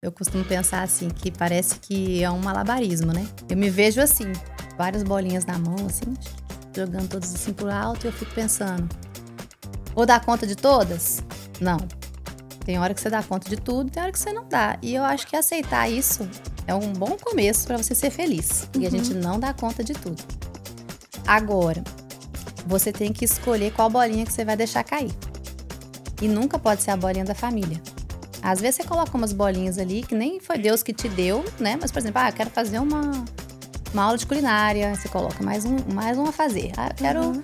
Eu costumo pensar assim, que parece que é um malabarismo, né? Eu me vejo assim, várias bolinhas na mão, assim, jogando todas assim pro alto, e eu fico pensando, vou dar conta de todas? Não. Tem hora que você dá conta de tudo, tem hora que você não dá. E eu acho que aceitar isso é um bom começo pra você ser feliz. Porque a gente não dá conta de tudo. Agora, você tem que escolher qual bolinha que você vai deixar cair. E nunca pode ser a bolinha da família. Às vezes você coloca umas bolinhas ali que nem foi Deus que te deu, né? Mas, por exemplo, eu quero fazer uma aula de culinária. Você coloca mais uma a fazer. Eu quero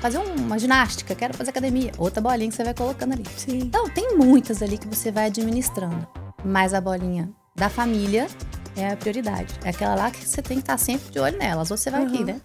fazer uma ginástica, quero fazer academia. Outra bolinha que você vai colocando ali. Sim. Então, tem muitas ali que você vai administrando. Mas a bolinha da família é a prioridade. É aquela lá que você tem que estar sempre de olho nela. As outras você vai aqui, né?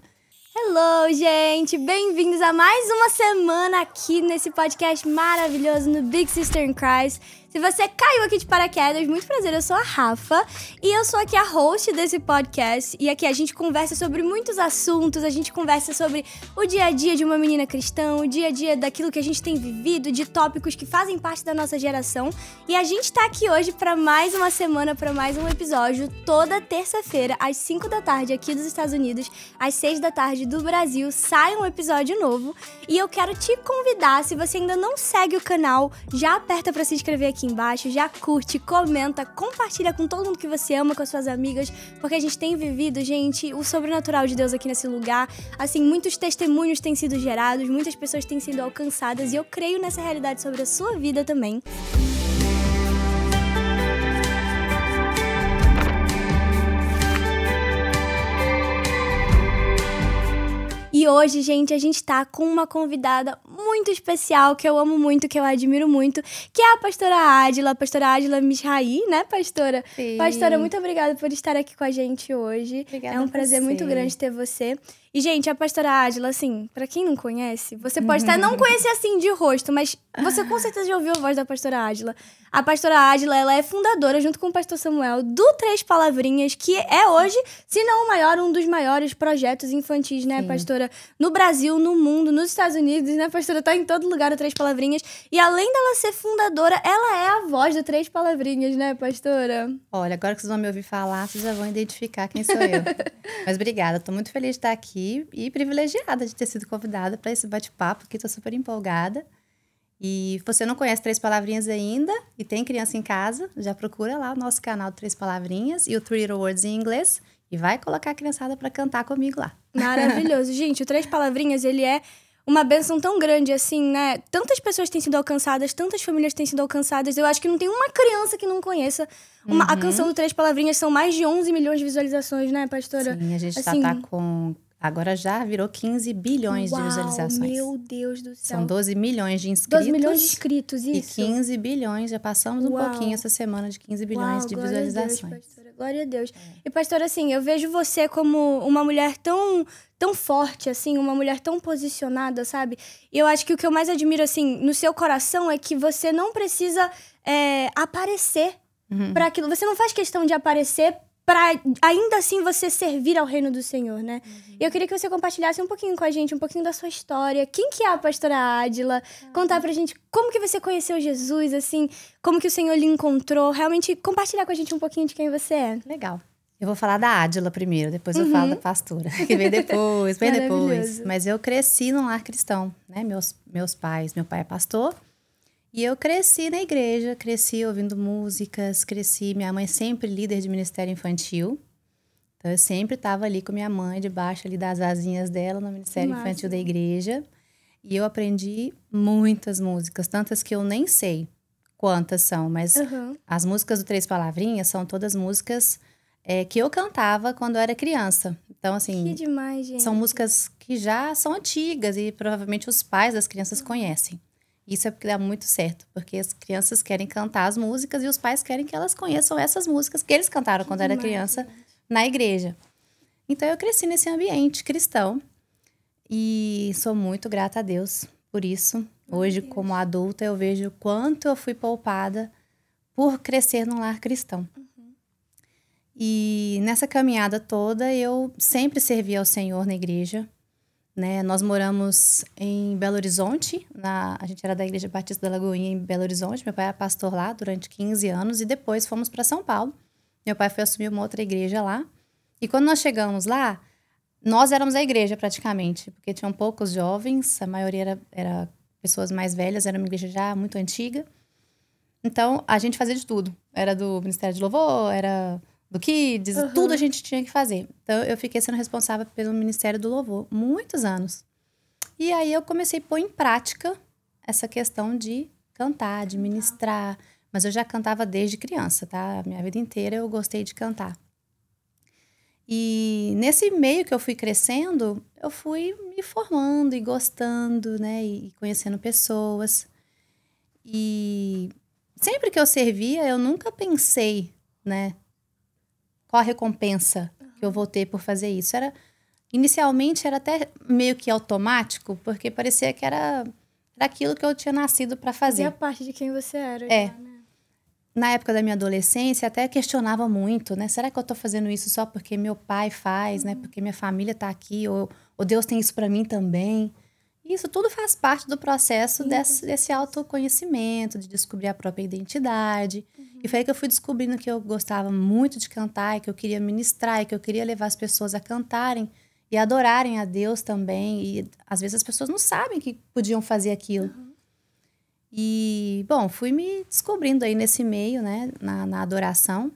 Hello, gente! Bem-vindos a mais uma semana aqui nesse podcast maravilhoso no Big Sister in Christ. Se você caiu aqui de paraquedas, muito prazer, eu sou a Rafa e eu sou aqui a host desse podcast. E aqui a gente conversa sobre muitos assuntos, a gente conversa sobre o dia a dia de uma menina cristã, o dia a dia daquilo que a gente tem vivido, de tópicos que fazem parte da nossa geração. E a gente tá aqui hoje para mais uma semana, para mais um episódio, toda terça-feira, às 5 da tarde aqui dos Estados Unidos, às 6 da tarde do Brasil, sai um episódio novo. E eu quero te convidar, se você ainda não segue o canal, já aperta para se inscrever aqui embaixo, já curte, comenta, compartilha com todo mundo que você ama, com as suas amigas, porque a gente tem vivido, gente, o sobrenatural de Deus aqui nesse lugar. Assim, muitos testemunhos têm sido gerados, muitas pessoas têm sido alcançadas e eu creio nessa realidade sobre a sua vida também. E hoje, gente, a gente tá com uma convidada muito especial, que eu amo muito, que eu admiro muito, que é a pastora Adila Misrahi, né, pastora? Sim. Pastora, muito obrigada por estar aqui com a gente hoje. Obrigada é um prazer muito grande ter você. E, gente, a pastora Adila, assim, pra quem não conhece, você pode até não conhecer assim de rosto, mas você com certeza já ouviu a voz da pastora Adila. A pastora Adila, ela é fundadora, junto com o pastor Samuel, do Três Palavrinhas, que é hoje, se não o maior, um dos maiores projetos infantis, né, pastora? No Brasil, no mundo, nos Estados Unidos, né, pastora? Tá em todo lugar o Três Palavrinhas. E além dela ser fundadora, ela é a voz do Três Palavrinhas, né, pastora? Olha, agora que vocês vão me ouvir falar, vocês já vão identificar quem sou eu. Mas obrigada, tô muito feliz de estar aqui e privilegiada de ter sido convidada para esse bate-papo, que tô super empolgada. E você não conhece Três Palavrinhas ainda e tem criança em casa, já procura lá o nosso canal Três Palavrinhas e o Three Little Words em inglês e vai colocar a criançada para cantar comigo lá. Maravilhoso. Gente, o Três Palavrinhas, ele é uma bênção tão grande assim, né? Tantas pessoas têm sido alcançadas, tantas famílias têm sido alcançadas. Eu acho que não tem uma criança que não conheça. A canção do Três Palavrinhas são mais de 11 milhões de visualizações, né, pastora? Sim, a gente assim, tá com... Agora já virou 15 bilhões de visualizações. Meu Deus do céu. São 12 milhões de inscritos. 12 milhões de inscritos, isso. E 15 bilhões, já passamos um pouquinho essa semana de 15 bilhões de visualizações. Glória a Deus, pastora. Glória a Deus. E, pastora, assim, eu vejo você como uma mulher tão forte, assim, uma mulher tão posicionada, sabe? E eu acho que o que eu mais admiro, assim, no seu coração é que você não precisa aparecer para aquilo. Você não faz questão de aparecer para ainda assim você servir ao reino do Senhor, né? E eu queria que você compartilhasse um pouquinho com a gente, um pouquinho da sua história. Quem que é a pastora Adila? Contar pra gente como que você conheceu Jesus, assim, como que o Senhor lhe encontrou. Realmente compartilhar com a gente um pouquinho de quem você é. Legal. Eu vou falar da Adila primeiro, depois eu falo da pastora, que vem depois, bem depois. Mas eu cresci num lar cristão, né? Meus pais, meu pai é pastor. E eu cresci na igreja, cresci ouvindo músicas, minha mãe sempre líder de ministério infantil. Então eu sempre estava ali com minha mãe, debaixo ali das asinhas dela, no ministério infantil da igreja. E eu aprendi muitas músicas, tantas que eu nem sei quantas são, mas as músicas do Três Palavrinhas são todas músicas que eu cantava quando eu era criança. Então, assim, que demais, gente. São músicas que já são antigas e provavelmente os pais das crianças conhecem. Isso é porque dá muito certo, porque as crianças querem cantar as músicas e os pais querem que elas conheçam essas músicas que eles cantaram quando era criança na igreja. Então, eu cresci nesse ambiente cristão e sou muito grata a Deus por isso. Hoje, como adulta, eu vejo o quanto eu fui poupada por crescer num lar cristão. E nessa caminhada toda, eu sempre servi ao Senhor na igreja. né? Nós moramos em Belo Horizonte, a gente era da Igreja Batista da Lagoinha em Belo Horizonte, meu pai era pastor lá durante 15 anos e depois fomos para São Paulo. Meu pai foi assumir uma outra igreja lá. E quando nós chegamos lá, nós éramos a igreja praticamente, porque tinham poucos jovens, a maioria era pessoas mais velhas, era uma igreja já muito antiga. Então, a gente fazia de tudo. Era do Ministério de Louvor, era do Kids, tudo a gente tinha que fazer. Então, eu fiquei sendo responsável pelo Ministério do Louvor muitos anos. E aí, eu comecei a pôr em prática essa questão de cantar, de ministrar. Mas eu já cantava desde criança, tá? A minha vida inteira eu gostei de cantar. E nesse meio que eu fui crescendo, eu fui me formando e gostando, né? E conhecendo pessoas. E sempre que eu servia, eu nunca pensei, né? Qual a recompensa que eu vou ter por fazer isso. Inicialmente era até meio que automático, porque parecia que era aquilo que eu tinha nascido para fazer. Fazia parte de quem você era. É. Já, né? Na época da minha adolescência, até questionava muito, né? Será que eu tô fazendo isso só porque meu pai faz, né? Porque minha família tá aqui, ou Deus tem isso para mim também? Isso tudo faz parte do processo desse autoconhecimento, de descobrir a própria identidade. E foi aí que eu fui descobrindo que eu gostava muito de cantar, e que eu queria ministrar, e que eu queria levar as pessoas a cantarem e adorarem a Deus também. E às vezes as pessoas não sabem que podiam fazer aquilo. E, bom, fui me descobrindo aí nesse meio, né, na adoração.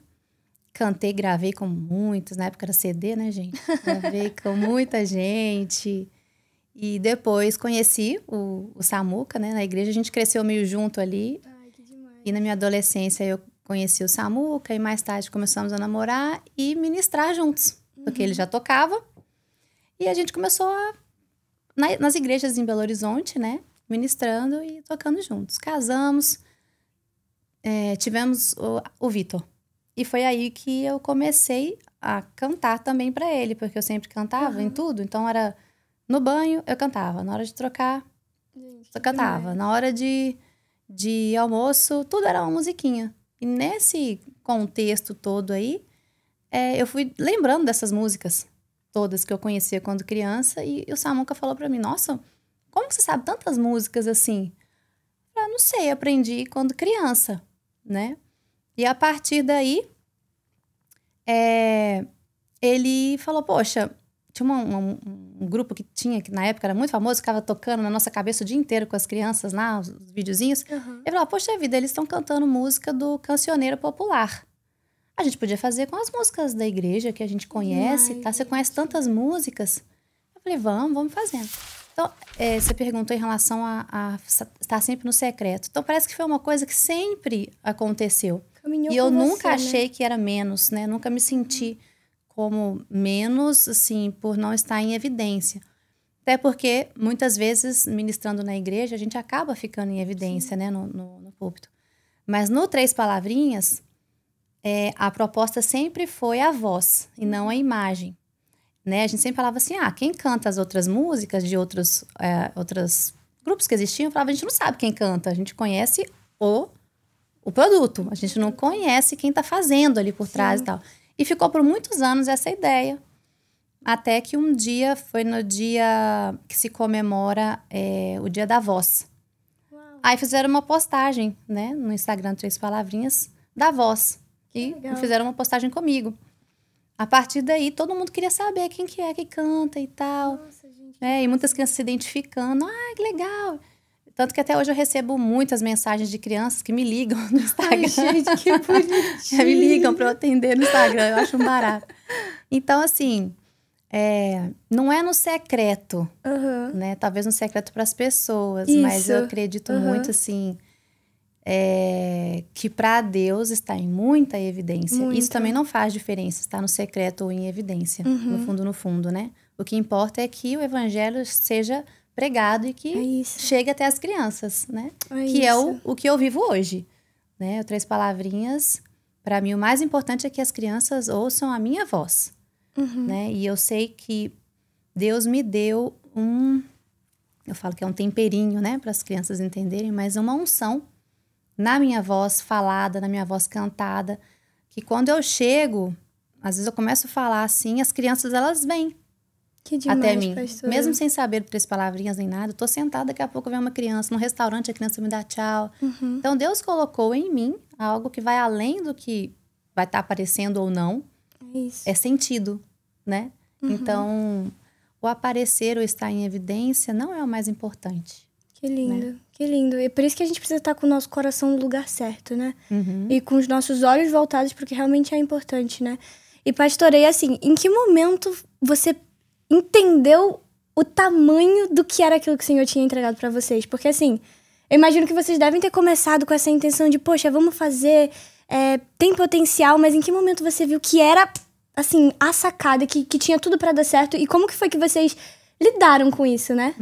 Cantei, gravei com muitos, na época era CD, né, gente? Gravei com muita gente. E depois conheci o Samuca, né, na igreja. A gente cresceu meio junto ali. Ai, que demais. E na minha adolescência eu conheci o Samuca e mais tarde começamos a namorar e ministrar juntos. Porque ele já tocava. E a gente começou nas igrejas em Belo Horizonte, né? Ministrando e tocando juntos. Casamos, tivemos o Vitor. E foi aí que eu comecei a cantar também para ele, porque eu sempre cantava em tudo. Então, era no banho, eu cantava. Na hora de trocar, eu cantava. Na hora de almoço, tudo era uma musiquinha. E nesse contexto todo aí, eu fui lembrando dessas músicas todas que eu conhecia quando criança. E o Samuca falou para mim, nossa, como que você sabe tantas músicas assim? Eu não sei, aprendi quando criança, né? E a partir daí, ele falou, poxa, tinha um grupo que na época era muito famoso, ficava tocando na nossa cabeça o dia inteiro com as crianças lá, os videozinhos. Ele falou, poxa vida, eles estão cantando música do cancioneiro popular. A gente podia fazer com as músicas da igreja que a gente conhece, tá? Você conhece tantas músicas. Eu falei, vamos fazendo. Então, você perguntou em relação a estar sempre no secreto. Então, parece que foi uma coisa que sempre aconteceu. Caminhou e eu com nunca você, achei né? que era menos, né? Nunca me senti como menos, assim, por não estar em evidência. Até porque, muitas vezes, ministrando na igreja, a gente acaba ficando em evidência, né? No púlpito. Mas no Três Palavrinhas, a proposta sempre foi a voz e não a imagem. Né? A gente sempre falava assim, quem canta as outras músicas de outros grupos que existiam, falava, a gente não sabe quem canta, a gente conhece o produto, a gente não conhece quem tá fazendo ali por trás e tal. E ficou por muitos anos essa ideia, até que um dia, foi no dia que se comemora o Dia da Voz. Uau. Aí fizeram uma postagem, né, no Instagram Três Palavrinhas, da voz, e fizeram uma postagem comigo. A partir daí, todo mundo queria saber quem que é que canta e tal. Nossa, gente. E muitas crianças se identificando. Que legal. Tanto que até hoje eu recebo muitas mensagens de crianças que me ligam no Instagram. Ai, gente, que bonitinho. Me ligam para eu atender no Instagram. Eu acho um barato. Então, assim, não é no secreto, né? Talvez no secreto para as pessoas. Isso. Mas eu acredito muito, assim... que para Deus está em muita evidência. Muita. Isso também não faz diferença, estar no secreto ou em evidência, no fundo, né? O que importa é que o evangelho seja pregado e que chegue até as crianças, né? Que é o que eu vivo hoje, né? O Três Palavrinhas, para mim, o mais importante é que as crianças ouçam a minha voz, né? E eu sei que Deus me deu eu falo que é um temperinho, né? Para as crianças entenderem, mas uma unção na minha voz falada, na minha voz cantada, que quando eu chego, às vezes eu começo a falar assim, as crianças, elas vêm. Que demais, até mim. pastora. Mesmo sem saber 3 palavrinhas nem nada, eu tô sentada, daqui a pouco vem uma criança. No restaurante, a criança me dá tchau. Então, Deus colocou em mim algo que vai além do que vai estar aparecendo ou não. É isso. É sentido, né? Então, o aparecer ou estar em evidência não é o mais importante. Que lindo, que lindo. E por isso que a gente precisa estar com o nosso coração no lugar certo, né? E com os nossos olhos voltados porque realmente é importante, né? E pastorei, assim, em que momento você entendeu o tamanho do que era aquilo que o Senhor tinha entregado pra vocês? Porque, assim, eu imagino que vocês devem ter começado com essa intenção de, poxa, vamos fazer, tem potencial, mas em que momento você viu que era, assim, a sacada, que tinha tudo pra dar certo? E como que foi que vocês lidaram com isso, né?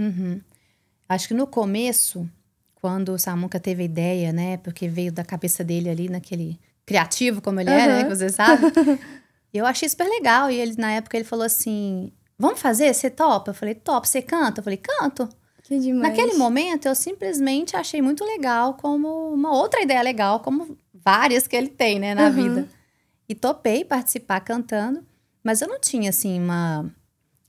Acho que no começo, quando o Samuca teve a ideia, né? Porque veio da cabeça dele ali, naquele criativo como ele é, né? Que você sabe. Eu achei super legal. E ele, na época, ele falou assim, vamos fazer? Você topa? Eu falei, topa. Você canta? Eu falei, canto. Que demais. Naquele momento, eu simplesmente achei muito legal, como uma outra ideia legal, como várias que ele tem, né, na vida. E topei participar cantando, mas eu não tinha, assim, uma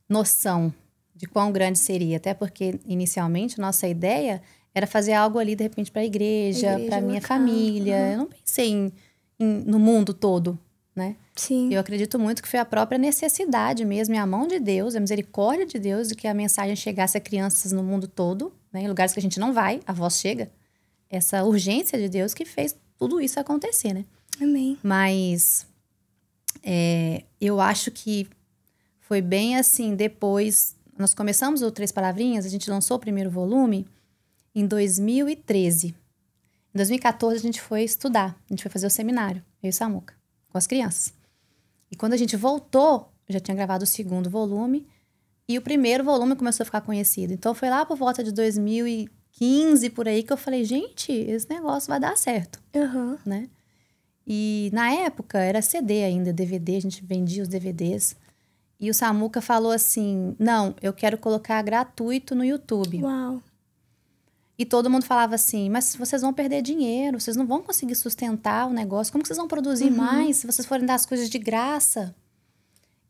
noção de quão grande seria. Até porque, inicialmente, nossa ideia era fazer algo ali, de repente, para a igreja, para minha família. Eu não pensei no mundo todo, né? Sim. Eu acredito muito que foi a própria necessidade mesmo, e a mão de Deus, a misericórdia de Deus, de que a mensagem chegasse a crianças no mundo todo, né, em lugares que a gente não vai, a voz chega. Essa urgência de Deus que fez tudo isso acontecer, né? Amém. Mas eu acho que foi bem assim, depois... Nós começamos o 3 Palavrinhas, a gente lançou o primeiro volume em 2013. Em 2014, a gente foi estudar, a gente foi fazer o seminário, eu e o Samuca, com as crianças. E quando a gente voltou, eu já tinha gravado o segundo volume e o primeiro volume começou a ficar conhecido. Então, foi lá por volta de 2015, por aí, que eu falei, gente, esse negócio vai dar certo, né? E na época, era CD ainda, DVD, a gente vendia os DVDs. E o Samuca falou assim, não, eu quero colocar gratuito no YouTube. Uau. E todo mundo falava assim, mas vocês vão perder dinheiro, vocês não vão conseguir sustentar o negócio. Como que vocês vão produzir mais se vocês forem dar as coisas de graça?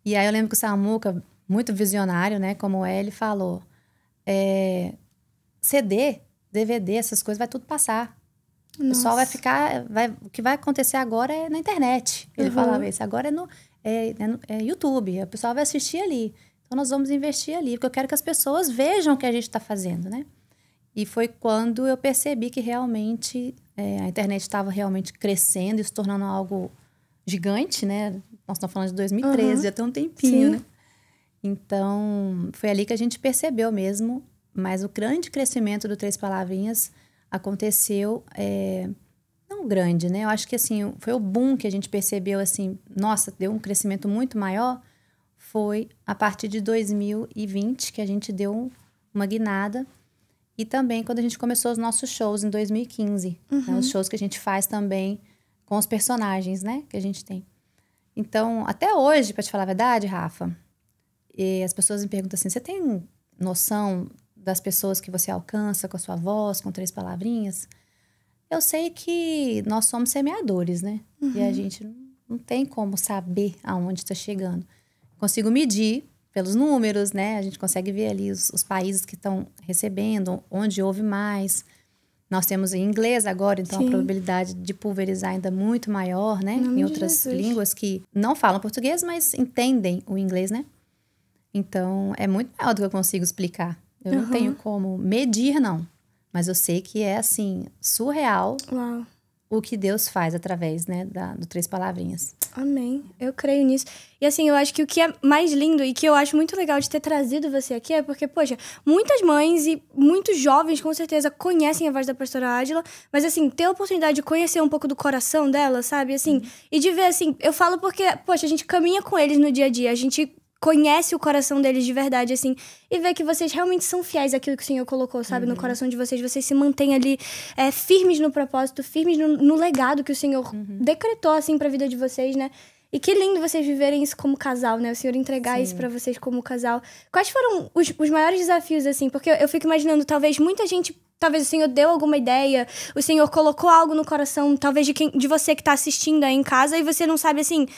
E aí eu lembro que o Samuca, muito visionário, né, como ele falou, CD, DVD, essas coisas, vai tudo passar. O pessoal vai ficar... o que vai acontecer agora é na internet. Ele falava isso. Agora é YouTube. O pessoal vai assistir ali. Então, nós vamos investir ali. Porque eu quero que as pessoas vejam o que a gente está fazendo, né? E foi quando eu percebi que realmente a internet estava realmente crescendo e se tornando algo gigante, né? Nós estamos falando de 2013, já tem um tempinho, né? Então, foi ali que a gente percebeu mesmo. Mas o grande crescimento do 3 Palavrinhas aconteceu, não grande, né? Eu acho que, assim, foi o boom que a gente percebeu, assim, nossa, deu um crescimento muito maior, foi a partir de 2020, que a gente deu uma guinada. E também quando a gente começou os nossos shows em 2015. Né? Os shows que a gente faz também com os personagens, né? Que a gente tem. Então, até hoje, pra te falar a verdade, Rafa, as pessoas me perguntam assim, você tem noção das pessoas que você alcança com a sua voz, com 3 palavrinhas? Eu sei que nós somos semeadores, né? E a gente não tem como saber aonde está chegando. Consigo medir pelos números, né? A gente consegue ver ali os países que estão recebendo, onde houve mais. Nós temos em inglês agora, então a probabilidade de pulverizar ainda é muito maior, né? Em outras línguas que não falam português, mas entendem o inglês, né? Então, é muito maior do que eu consigo explicar. Eu não tenho como medir, não. Mas eu sei que é, assim, surreal o que Deus faz através, né, do 3 Palavrinhas. Amém. Eu creio nisso. E assim, eu acho que o que é mais lindo e que eu acho muito legal de ter trazido você aqui é porque, poxa, muitas mães e muitos jovens, com certeza, conhecem a voz da pastora Ádila, mas assim, ter a oportunidade de conhecer um pouco do coração dela, sabe? Assim, e de ver, assim, eu falo porque, poxa, a gente caminha com eles no dia a dia, a gente conhece o coração deles de verdade, assim, e vê que vocês realmente são fiéis àquilo que o Senhor colocou, sabe, no coração de vocês. Vocês se mantêm ali firmes no propósito, firmes no legado que o Senhor decretou, assim, pra vida de vocês, né? E que lindo vocês viverem isso como casal, né? O Senhor entregar isso pra vocês como casal. Quais foram os maiores desafios, assim? Porque eu fico imaginando, talvez muita gente talvez o Senhor deu alguma ideia, o Senhor colocou algo no coração, talvez de você que tá assistindo aí em casa, e você não sabe, assim,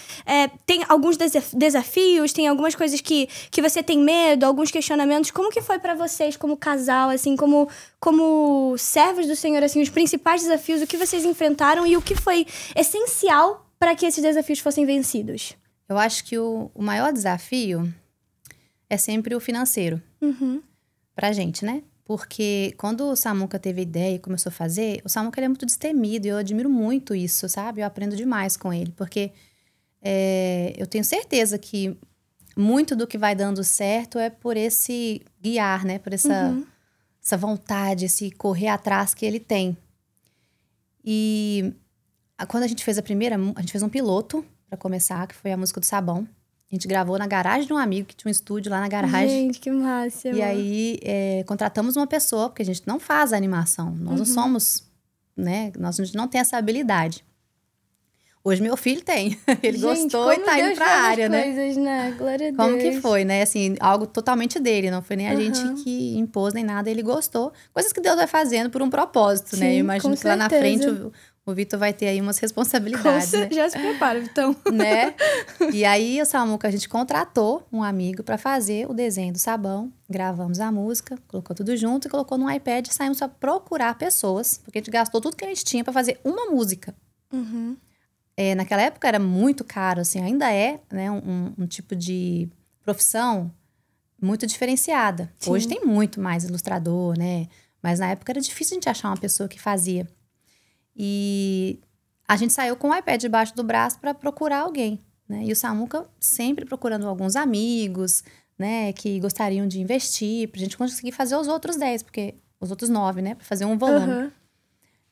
tem alguns desafios, tem algumas coisas que você tem medo, alguns questionamentos. Como que foi pra vocês, como casal, assim, como servos do Senhor, assim, os principais desafios, o que vocês enfrentaram e o que foi essencial para que esses desafios fossem vencidos? Eu acho que o maior desafio é sempre o financeiro. Pra gente, né? Porque quando o Samuca teve a ideia e começou a fazer, o Samuca ele é muito destemido e eu admiro muito isso, sabe? Eu aprendo demais com ele, porque eu tenho certeza que muito do que vai dando certo é por esse guiar, né? Por essa vontade, esse correr atrás que ele tem. E quando a gente fez a gente fez um piloto pra começar, que foi a música do Sabão. A gente gravou na garagem de um amigo que tinha um estúdio lá na garagem. Gente, que massa. E aí, contratamos uma pessoa, porque a gente não faz a animação. Nós não somos, né? A gente não tem essa habilidade. Hoje meu filho tem. Ele gostou e tá indo pra área, né? Coisas, né? Glória a Deus. Como que foi, né? Assim, algo totalmente dele. Não foi nem a gente que impôs, nem nada. Ele gostou. Coisas que Deus vai fazendo por um propósito, né? Eu imagino que lá na frente o Vitor vai ter aí umas responsabilidades, né? Já se prepara, Vitão. Né? E aí, o Samuca, a gente contratou um amigo pra fazer o desenho do Sabão. Gravamos a música, colocou tudo junto e colocou no iPad e saímos pra procurar pessoas. Porque a gente gastou tudo que a gente tinha pra fazer uma música. Naquela época era muito caro, assim, ainda é, né, um tipo de profissão muito diferenciada. Sim. Hoje tem muito mais ilustrador, né? Mas na época era difícil a gente achar uma pessoa que fazia. E a gente saiu com o iPad debaixo do braço para procurar alguém, né? E o Samuca sempre procurando alguns amigos, né, que gostariam de investir pra gente conseguir fazer os outros 10, porque os outros 9, né, para fazer um volume.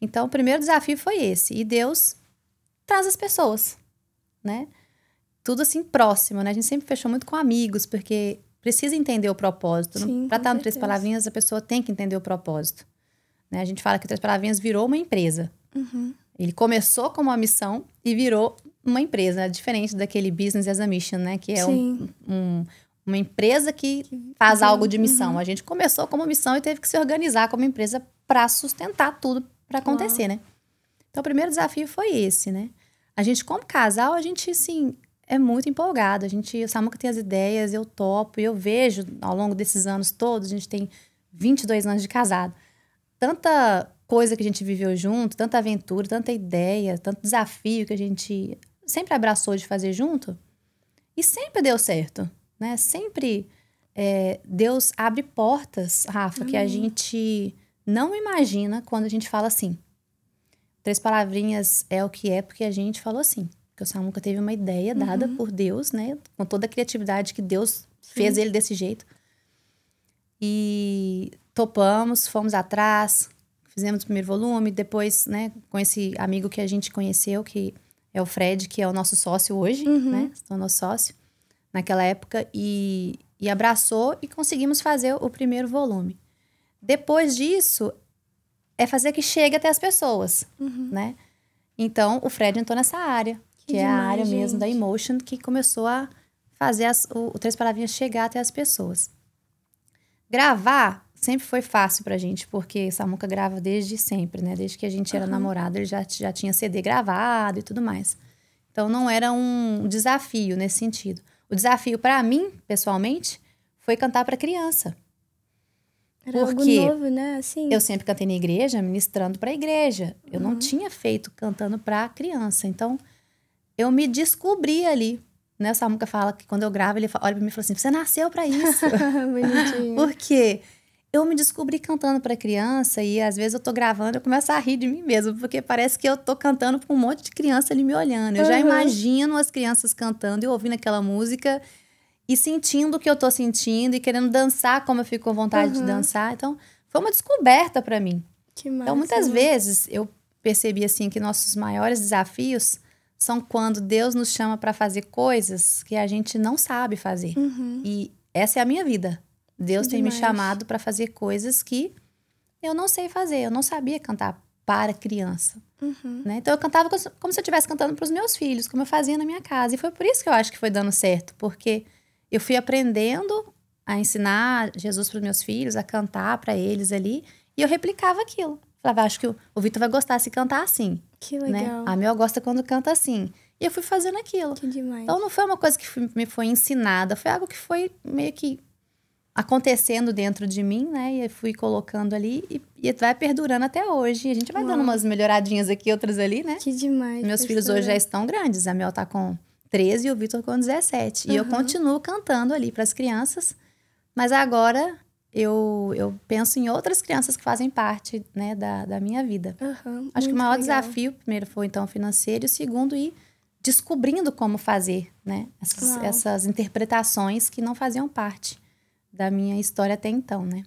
Então, o primeiro desafio foi esse. E Deus traz as pessoas, né? Tudo assim próximo, né? A gente sempre fechou muito com amigos, porque precisa entender o propósito. Sim, para estar no Três Palavrinhas, a pessoa tem que entender o propósito. Né? A gente fala que o Três Palavrinhas virou uma empresa. Ele começou como uma missão e virou uma empresa, diferente daquele business as a mission, né? Que é uma empresa que faz algo de missão. A gente começou como missão e teve que se organizar como empresa para sustentar tudo para acontecer, né? Então, o primeiro desafio foi esse, né? A gente, como casal, a gente, assim, é muito empolgado. O Samuca tem as ideias, eu topo. E eu vejo, ao longo desses anos todos, a gente tem 22 anos de casado. Tanta coisa que a gente viveu junto, tanta aventura, tanta ideia, tanto desafio que a gente sempre abraçou de fazer junto. E sempre deu certo, né? Sempre Deus abre portas, Rafa, que a gente não imagina quando a gente fala assim. Três Palavrinhas é o que é porque a gente falou assim. Porque o Samuca teve uma ideia dada por Deus, né? Com toda a criatividade que Deus fez ele desse jeito. E topamos, fomos atrás, fizemos o primeiro volume. Depois, né, com esse amigo que a gente conheceu, que é o Fred, que é o nosso sócio hoje, né? É o nosso sócio naquela época. E abraçou e conseguimos fazer o primeiro volume. Depois disso, é fazer que chegue até as pessoas, né? Então, o Fred entrou nessa área, que é a área mesmo da Emotion, que começou a fazer o Três Palavrinhas chegar até as pessoas. Gravar sempre foi fácil pra gente, porque Samuca grava desde sempre, né? Desde que a gente era namorado, ele já tinha CD gravado e tudo mais. Então, não era um desafio nesse sentido. O desafio pra mim, pessoalmente, foi cantar pra criança. Era porque algo novo, né? Assim. Eu sempre cantei na igreja, ministrando pra igreja. Eu não tinha feito cantando pra criança. Então, eu me descobri ali. Né? O Samuca fala que quando eu gravo, ele olha pra mim e fala assim, você nasceu pra isso. Bonitinho. Por quê? Eu me descobri cantando pra criança e às vezes eu tô gravando, eu começo a rir de mim mesmo, porque parece que eu tô cantando pra um monte de criança ali me olhando. Eu já imagino as crianças cantando e ouvindo aquela música e sentindo o que eu tô sentindo e querendo dançar como eu fico com vontade de dançar. Então, foi uma descoberta pra mim. Que massa. Então, muitas vezes, eu percebi, assim, que nossos maiores desafios são quando Deus nos chama pra fazer coisas que a gente não sabe fazer. E essa é a minha vida. Deus tem me chamado pra fazer coisas que eu não sei fazer. Eu não sabia cantar para criança. Né? Então, eu cantava como se eu estivesse cantando pros meus filhos, como eu fazia na minha casa. E foi por isso que eu acho que foi dando certo, porque eu fui aprendendo a ensinar Jesus para os meus filhos, a cantar para eles ali. E eu replicava aquilo. Falava, acho que o Vitor vai gostar se cantar assim. Que né? legal. A Mel gosta quando canta assim. E eu fui fazendo aquilo. Que demais. Então não foi uma coisa que me foi ensinada, foi algo que foi meio que acontecendo dentro de mim, né? E eu fui colocando ali e vai perdurando até hoje. E a gente vai dando umas melhoradinhas aqui, outras ali, né? Que demais. Meus filhos hoje já estão grandes. A Mel tá com 13 e o Vitor com 17. E eu continuo cantando ali para as crianças. Mas agora eu penso em outras crianças que fazem parte, né, da minha vida. Acho que o maior desafio, primeiro, foi então financeiro. E o segundo, ir descobrindo como fazer, né? Essas interpretações que não faziam parte da minha história até então, né?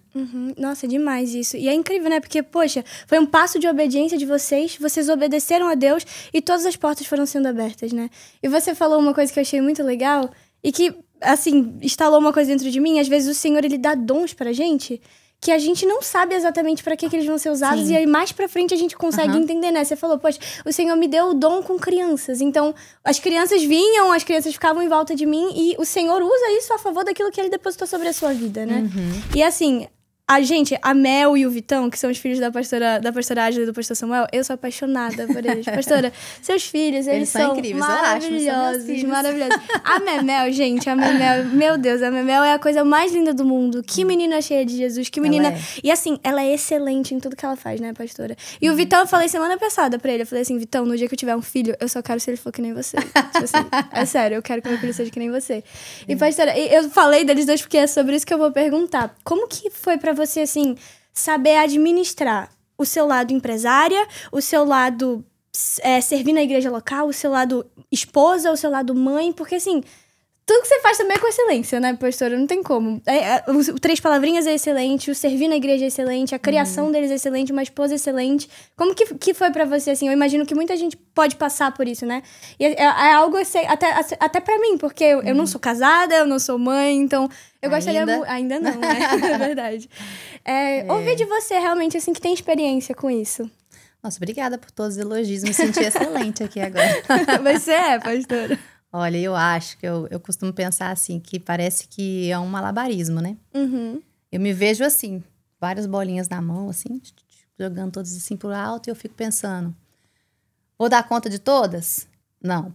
Nossa, é demais isso. E é incrível, né? Porque, poxa, foi um passo de obediência de vocês. Vocês obedeceram a Deus e todas as portas foram sendo abertas, né? E você falou uma coisa que eu achei muito legal e que, assim, instalou uma coisa dentro de mim. Às vezes o Senhor, ele dá dons pra gente que a gente não sabe exatamente para que eles vão ser usados. Sim. E aí, mais pra frente, a gente consegue entender, né? Você falou, poxa, o Senhor me deu o dom com crianças. Então, as crianças vinham, as crianças ficavam em volta de mim. E o Senhor usa isso a favor daquilo que Ele depositou sobre a sua vida, né? E assim, a Mel e o Vitão, que são os filhos da pastora Ágila e do pastor Samuel, eu sou apaixonada por eles. Pastora, seus filhos, eles são incríveis, maravilhosos, maravilhosos. A Memel, gente, meu Deus, a Memel é a coisa mais linda do mundo. Que menina cheia de Jesus, que menina... E assim, ela é excelente em tudo que ela faz, né, pastora? E o Vitão, eu falei semana passada pra ele, eu falei assim, Vitão, no dia que eu tiver um filho, eu só quero se ele for que nem você. Tipo assim, é sério, eu quero que meu filho seja que nem você. E pastora, eu falei deles dois porque é sobre isso que eu vou perguntar. Como que foi pra você, assim, saber administrar o seu lado empresária, o seu lado servir na igreja local, o seu lado esposa, o seu lado mãe, porque, assim, tudo que você faz também é com excelência, né, pastora? Não tem como. O Três Palavrinhas é excelente, o servir na igreja é excelente, a criação deles é excelente, uma esposa excelente. Como que foi pra você, assim? Eu imagino que muita gente pode passar por isso, né? E é algo, assim, até pra mim, porque eu não sou casada, eu não sou mãe, então... Eu gostaria... Ainda não, né? É verdade. Ouvir de você, realmente, assim, que tem experiência com isso. Nossa, obrigada por todos os elogios. Me senti excelente aqui agora. Você é, pastora? Olha, eu acho que eu costumo pensar assim, que parece que é um malabarismo, né? Eu me vejo assim, várias bolinhas na mão, assim, jogando todas assim por alto, e eu fico pensando, vou dar conta de todas? Não.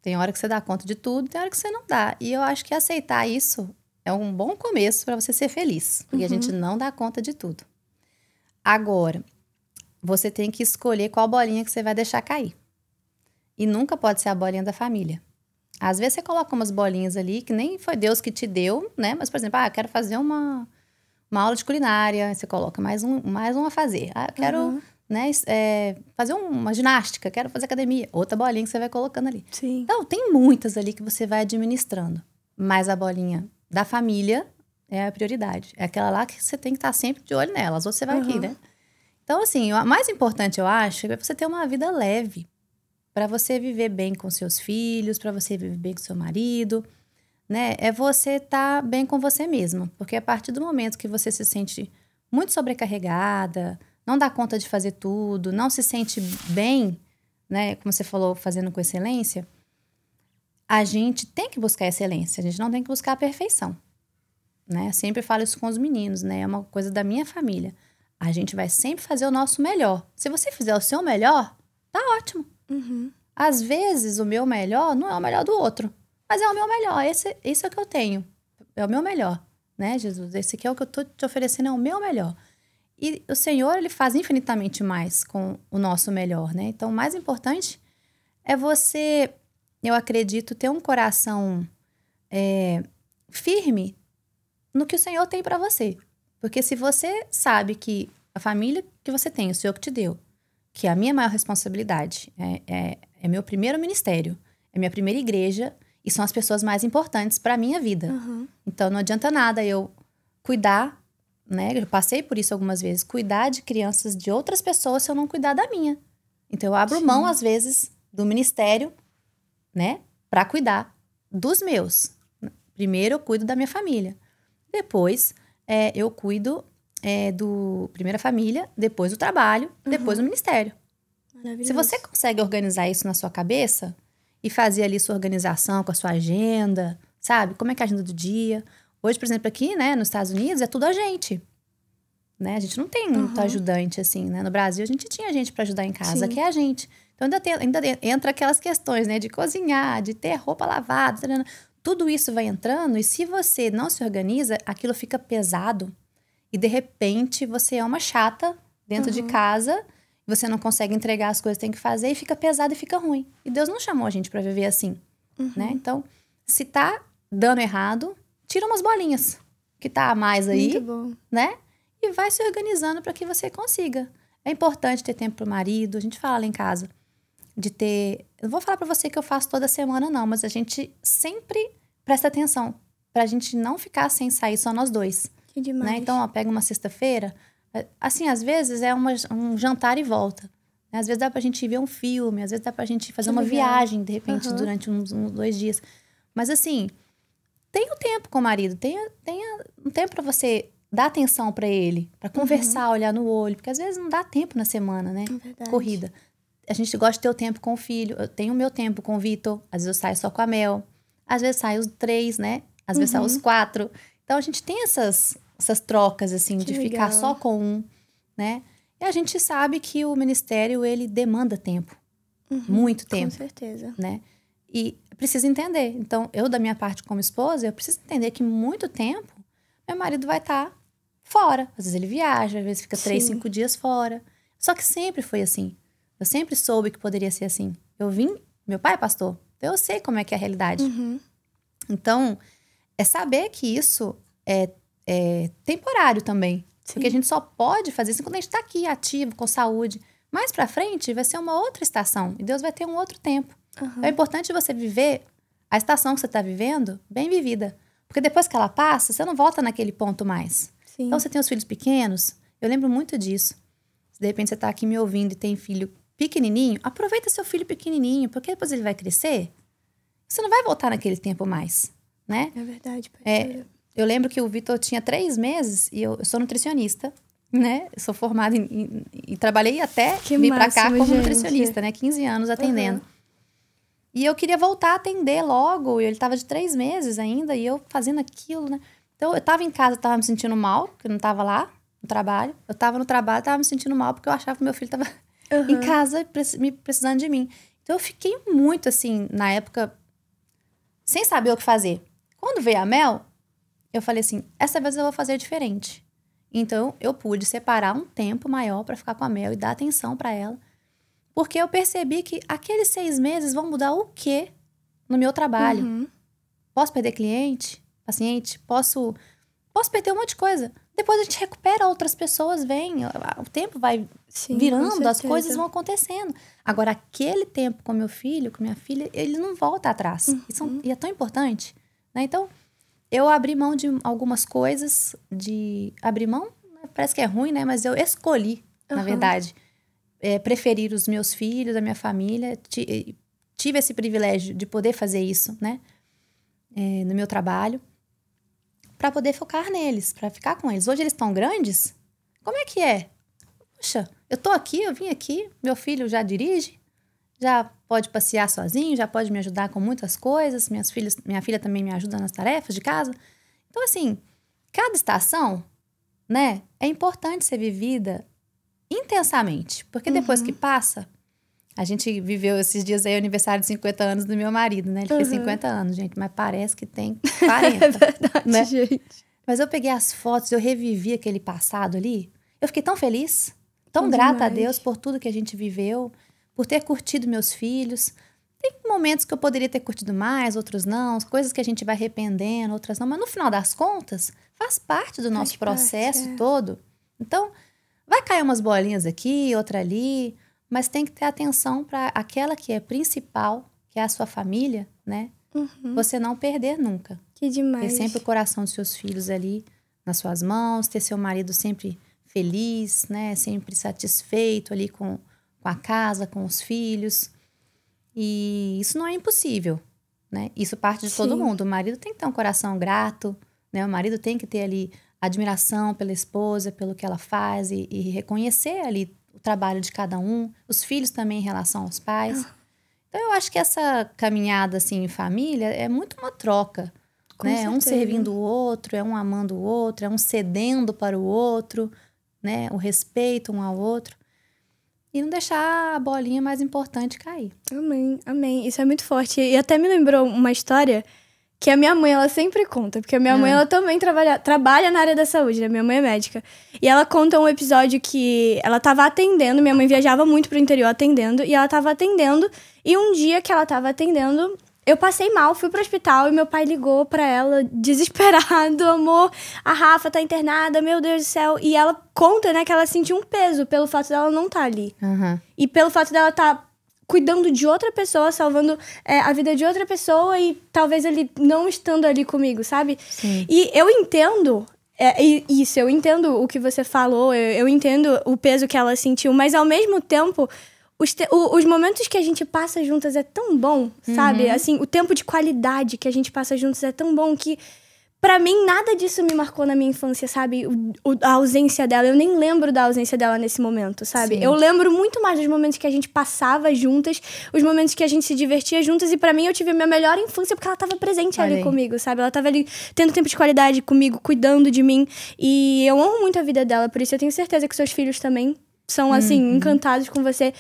Tem hora que você dá conta de tudo, tem hora que você não dá. E eu acho que aceitar isso é um bom começo para você ser feliz, porque a gente não dá conta de tudo. Agora, você tem que escolher qual bolinha que você vai deixar cair. E nunca pode ser a bolinha da família. Às vezes você coloca umas bolinhas ali que nem foi Deus que te deu, né? Mas, por exemplo, eu quero fazer uma aula de culinária, você coloca mais um a fazer. Eu quero né, fazer uma ginástica, quero fazer academia. Outra bolinha que você vai colocando ali. Sim. Então, tem muitas ali que você vai administrando. Mas a bolinha da família é a prioridade. É aquela lá que você tem que estar sempre de olho nela. As outras você vai aqui, né? Então, assim, o mais importante, eu acho, é você ter uma vida leve. Para você viver bem com seus filhos, para você viver bem com seu marido, né? É você estar bem com você mesma. Porque a partir do momento que você se sente muito sobrecarregada, não dá conta de fazer tudo, não se sente bem, né? Como você falou, fazendo com excelência, a gente tem que buscar excelência, a gente não tem que buscar a perfeição, né? Eu sempre falo isso com os meninos, né? É uma coisa da minha família. A gente vai sempre fazer o nosso melhor. Se você fizer o seu melhor, tá ótimo. Às vezes, o meu melhor não é o melhor do outro, mas é o meu melhor. Esse é o que eu tenho. É o meu melhor, né, Jesus? Esse aqui é o que eu tô te oferecendo, é o meu melhor. E o Senhor, Ele faz infinitamente mais com o nosso melhor, né? Então, o mais importante é você, eu acredito, ter um coração firme no que o Senhor tem para você. Porque se você sabe que a família que você tem, o Senhor que te deu, que é a minha maior responsabilidade, é meu primeiro ministério, é minha primeira igreja e são as pessoas mais importantes para a minha vida. Então, não adianta nada eu cuidar, né? Eu passei por isso algumas vezes, cuidar de crianças de outras pessoas se eu não cuidar da minha. Então, eu abro mão, às vezes, do ministério, né? Para cuidar dos meus. Primeiro, eu cuido da minha família. Depois, eu cuido... primeiro a família, depois o trabalho, depois o ministério. Se você consegue organizar isso na sua cabeça e fazer ali sua organização com a sua agenda, sabe? Como é que é a agenda do dia? Hoje, por exemplo, aqui, né, nos Estados Unidos, é tudo a gente. né? A gente não tem muito ajudante, assim, né? No Brasil, a gente tinha gente para ajudar em casa, que é a gente. Então, ainda entra aquelas questões, né? De cozinhar, de ter roupa lavada, tudo isso vai entrando. E se você não se organiza, aquilo fica pesado. E, de repente, você é uma chata dentro de casa. Você não consegue entregar as coisas que tem que fazer. E fica pesado e fica ruim. E Deus não chamou a gente para viver assim, né? Então, se tá dando errado, tira umas bolinhas que tá a mais aí, Muito bom. né? E vai se organizando para que você consiga. É importante ter tempo pro marido. A gente fala lá em casa de ter... Eu não vou falar para você que eu faço toda semana, não. Mas a gente sempre presta atenção pra gente não ficar sem sair só nós dois. Que demais. Né? Então, ó, pega uma sexta-feira. Assim, às vezes é um jantar e volta. Né? Às vezes dá pra gente ver um filme. Às vezes dá pra gente fazer uma viagem, de repente, durante uns 2 dias. Mas assim, tenha um tempo com o marido. Tenha um tempo pra você dar atenção pra ele. Pra conversar, olhar no olho. Porque às vezes não dá tempo na semana, né? Verdade. Corrida. A gente gosta de ter o tempo com o filho. Eu tenho o meu tempo com o Vitor. Às vezes eu saio só com a Mel. Às vezes saio os 3, né? Às vezes saio os 4. Então, a gente tem essas trocas, assim, de ficar só com um, né? E a gente sabe que o ministério, ele demanda tempo. Muito tempo. Com certeza. Né? E precisa entender. Então, eu, da minha parte como esposa, eu preciso entender que muito tempo meu marido vai estar fora. Às vezes ele viaja, às vezes fica 3, 5 dias fora. Só que sempre foi assim. Eu sempre soube que poderia ser assim. Meu pai é pastor, então eu sei como é que é a realidade. Então, é saber que isso é temporário também. Porque a gente só pode fazer isso quando a gente tá aqui, ativo, com saúde. Mais pra frente, vai ser uma outra estação. E Deus vai ter um outro tempo. Então, é importante você viver a estação que você tá vivendo bem vivida. Porque depois que ela passa, você não volta naquele ponto mais. Sim. Então, você tem os filhos pequenos. Eu lembro muito disso. Se de repente você tá aqui me ouvindo e tem filho pequenininho, aproveita seu filho pequenininho. Porque depois ele vai crescer. Você não vai voltar naquele tempo mais, né? É verdade. Eu lembro que o Vitor tinha 3 meses e eu sou nutricionista, né? Eu sou formada e trabalhei até vir pra cá como nutricionista, né? 15 anos atendendo. E eu queria voltar a atender logo. E ele tava de 3 meses ainda e eu fazendo aquilo, né? Então, eu tava em casa, tava me sentindo mal, porque eu não tava lá no trabalho. Eu tava no trabalho, tava me sentindo mal porque eu achava que meu filho tava em casa precisando de mim. Então, eu fiquei muito, assim, na época, sem saber o que fazer. Quando veio a Mel, eu falei assim, essa vez eu vou fazer diferente. Então, eu pude separar um tempo maior pra ficar com a Mel e dar atenção pra ela. Porque eu percebi que aqueles 6 meses vão mudar o quê no meu trabalho? Posso perder cliente, paciente? Posso perder um monte de coisa. Depois a gente recupera, outras pessoas vêm. O tempo vai virando, as coisas vão acontecendo. Agora, aquele tempo com meu filho, com minha filha, ele não volta atrás. E é tão importante. Né? Então, eu abri mão de algumas coisas. Abrir mão, parece que é ruim, né? Mas eu escolhi, na verdade, preferir os meus filhos, a minha família. Tive esse privilégio de poder fazer isso, né? No meu trabalho. Para poder focar neles, para ficar com eles. Hoje eles estão grandes? Como é que é? Poxa, eu vim aqui, meu filho já dirige, já pode passear sozinho, já pode me ajudar com muitas coisas, minha filha também me ajuda nas tarefas de casa. Então, assim, cada estação, né, é importante ser vivida intensamente, porque depois que passa, a gente viveu esses dias aí o aniversário de 50 anos do meu marido, né? Ele fez 50 anos, gente, mas parece que tem 40. É verdade, né? gente. Mas eu peguei as fotos, eu revivi aquele passado ali. Eu fiquei tão feliz, tão grata a Deus por tudo que a gente viveu, por ter curtido meus filhos. Tem momentos que eu poderia ter curtido mais, outros não, coisas que a gente vai arrependendo, outras não. Mas no final das contas, faz parte do nosso processo todo. Então, vai cair umas bolinhas aqui, outra ali, mas tem que ter atenção para aquela que é principal, que é a sua família, né? Você não perder nunca. Que demais. Ter sempre o coração dos seus filhos ali nas suas mãos, ter seu marido sempre feliz, né? Sempre satisfeito ali com a casa, com os filhos. E isso não é impossível, né? Isso parte de todo mundo. O marido tem que ter um coração grato, né? O marido tem que ter ali admiração pela esposa, pelo que ela faz e reconhecer ali o trabalho de cada um. Os filhos também em relação aos pais. Então, eu acho que essa caminhada, assim, em família é muito uma troca, né? É um servindo o outro, é um amando o outro, é um cedendo para o outro, né? O respeito um ao outro. E não deixar a bolinha mais importante cair. Amém, amém. Isso é muito forte. E até me lembrou uma história que a minha mãe, ela sempre conta. Porque a minha mãe, ela também trabalha na área da saúde, né? Minha mãe é médica. E ela conta um episódio que ela tava atendendo. Minha mãe viajava muito pro interior atendendo. E ela tava atendendo. E um dia que ela tava atendendo, eu passei mal, fui pro hospital. E meu pai ligou pra ela, desesperado. Amor, a Rafa tá internada, meu Deus do céu. E ela conta, né, que ela sentiu um peso pelo fato dela não estar ali. E pelo fato dela estar cuidando de outra pessoa, salvando a vida de outra pessoa e talvez ele não estando ali comigo, sabe? Sim. E eu entendo isso, eu entendo o que você falou, eu entendo o peso que ela sentiu, mas ao mesmo tempo, os momentos que a gente passa juntas é tão bom, sabe? Assim, o tempo de qualidade que a gente passa juntas é tão bom que, pra mim, nada disso me marcou na minha infância, sabe? A ausência dela. Eu nem lembro da ausência dela nesse momento, sabe? Sim. Eu lembro muito mais dos momentos que a gente passava juntas, os momentos que a gente se divertia juntas. E pra mim, eu tive a minha melhor infância porque ela tava presente ali comigo, sabe? Ela tava ali tendo tempo de qualidade comigo, cuidando de mim. E eu amo muito a vida dela. Por isso, eu tenho certeza que seus filhos também são, assim, encantados com você.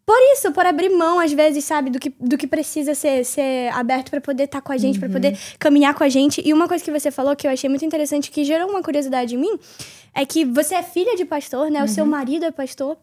Por isso, por abrir mão, às vezes, sabe, do que precisa ser aberto pra poder estar com a gente, pra poder caminhar com a gente. E uma coisa que você falou que eu achei muito interessante, que gerou uma curiosidade em mim, é que você é filha de pastor, né? O seu marido é pastor.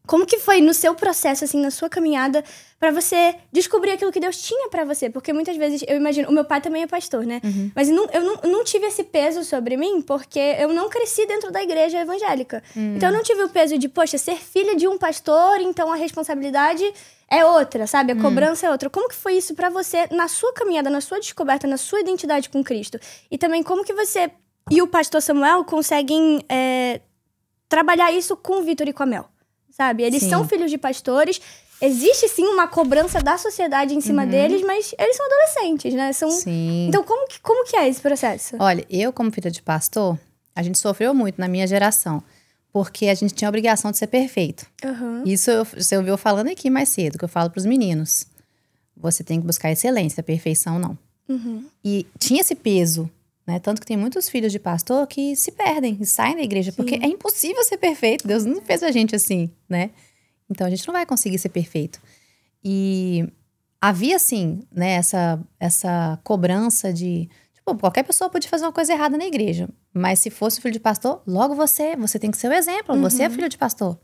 Como que foi no seu processo, assim, na sua caminhada, pra você descobrir aquilo que Deus tinha pra você? Porque muitas vezes, eu imagino, o meu pai também é pastor, né? Mas eu não tive esse peso sobre mim, porque eu não cresci dentro da igreja evangélica. Então eu não tive o peso de, poxa, ser filha de um pastor, então a responsabilidade é outra, sabe? A cobrança é outra. Como que foi isso pra você, na sua caminhada, na sua descoberta, na sua identidade com Cristo? E também como que você e o pastor Samuel conseguem trabalhar isso com o Vitor e com a Mel? Sabe? Eles são filhos de pastores. Existe, sim, uma cobrança da sociedade em cima deles, mas eles são adolescentes, né? Sim. Então, como que é esse processo? Olha, eu, como filha de pastor, a gente sofreu muito na minha geração. Porque a gente tinha a obrigação de ser perfeito. Isso você ouviu falando aqui mais cedo, que eu falo pros meninos. Você tem que buscar excelência, perfeição não. E tinha esse peso, né? Tanto que tem muitos filhos de pastor que se perdem e saem da igreja. Porque é impossível ser perfeito. Deus não fez a gente assim, né? Então a gente não vai conseguir ser perfeito. E havia, assim, né, essa cobrança de... Tipo, qualquer pessoa pode fazer uma coisa errada na igreja. Mas se fosse filho de pastor, logo você tem que ser o exemplo. Você é filho de pastor,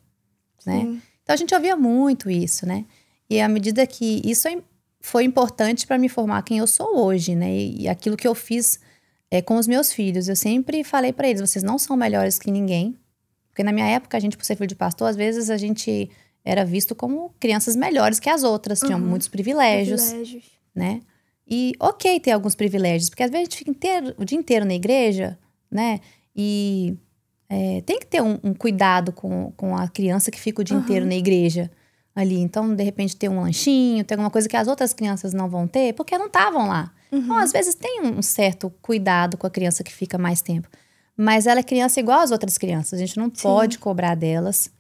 né? Então a gente ouvia muito isso, né? E à medida que isso foi importante para me formar quem eu sou hoje, né? E aquilo que eu fiz com os meus filhos. Eu sempre falei para eles, vocês não são melhores que ninguém. Porque na minha época, a gente, por ser filho de pastor, às vezes a gente era visto como crianças melhores que as outras. Tinham muitos privilégios, né? E ok ter alguns privilégios, porque às vezes a gente fica o dia inteiro na igreja, né? E tem que ter um cuidado com a criança que fica o dia inteiro na igreja ali. Então, de repente, ter um lanchinho, ter alguma coisa que as outras crianças não vão ter, porque não estavam lá. Então, às vezes tem um certo cuidado com a criança que fica mais tempo. Mas ela é criança igual às outras crianças. A gente não pode cobrar delas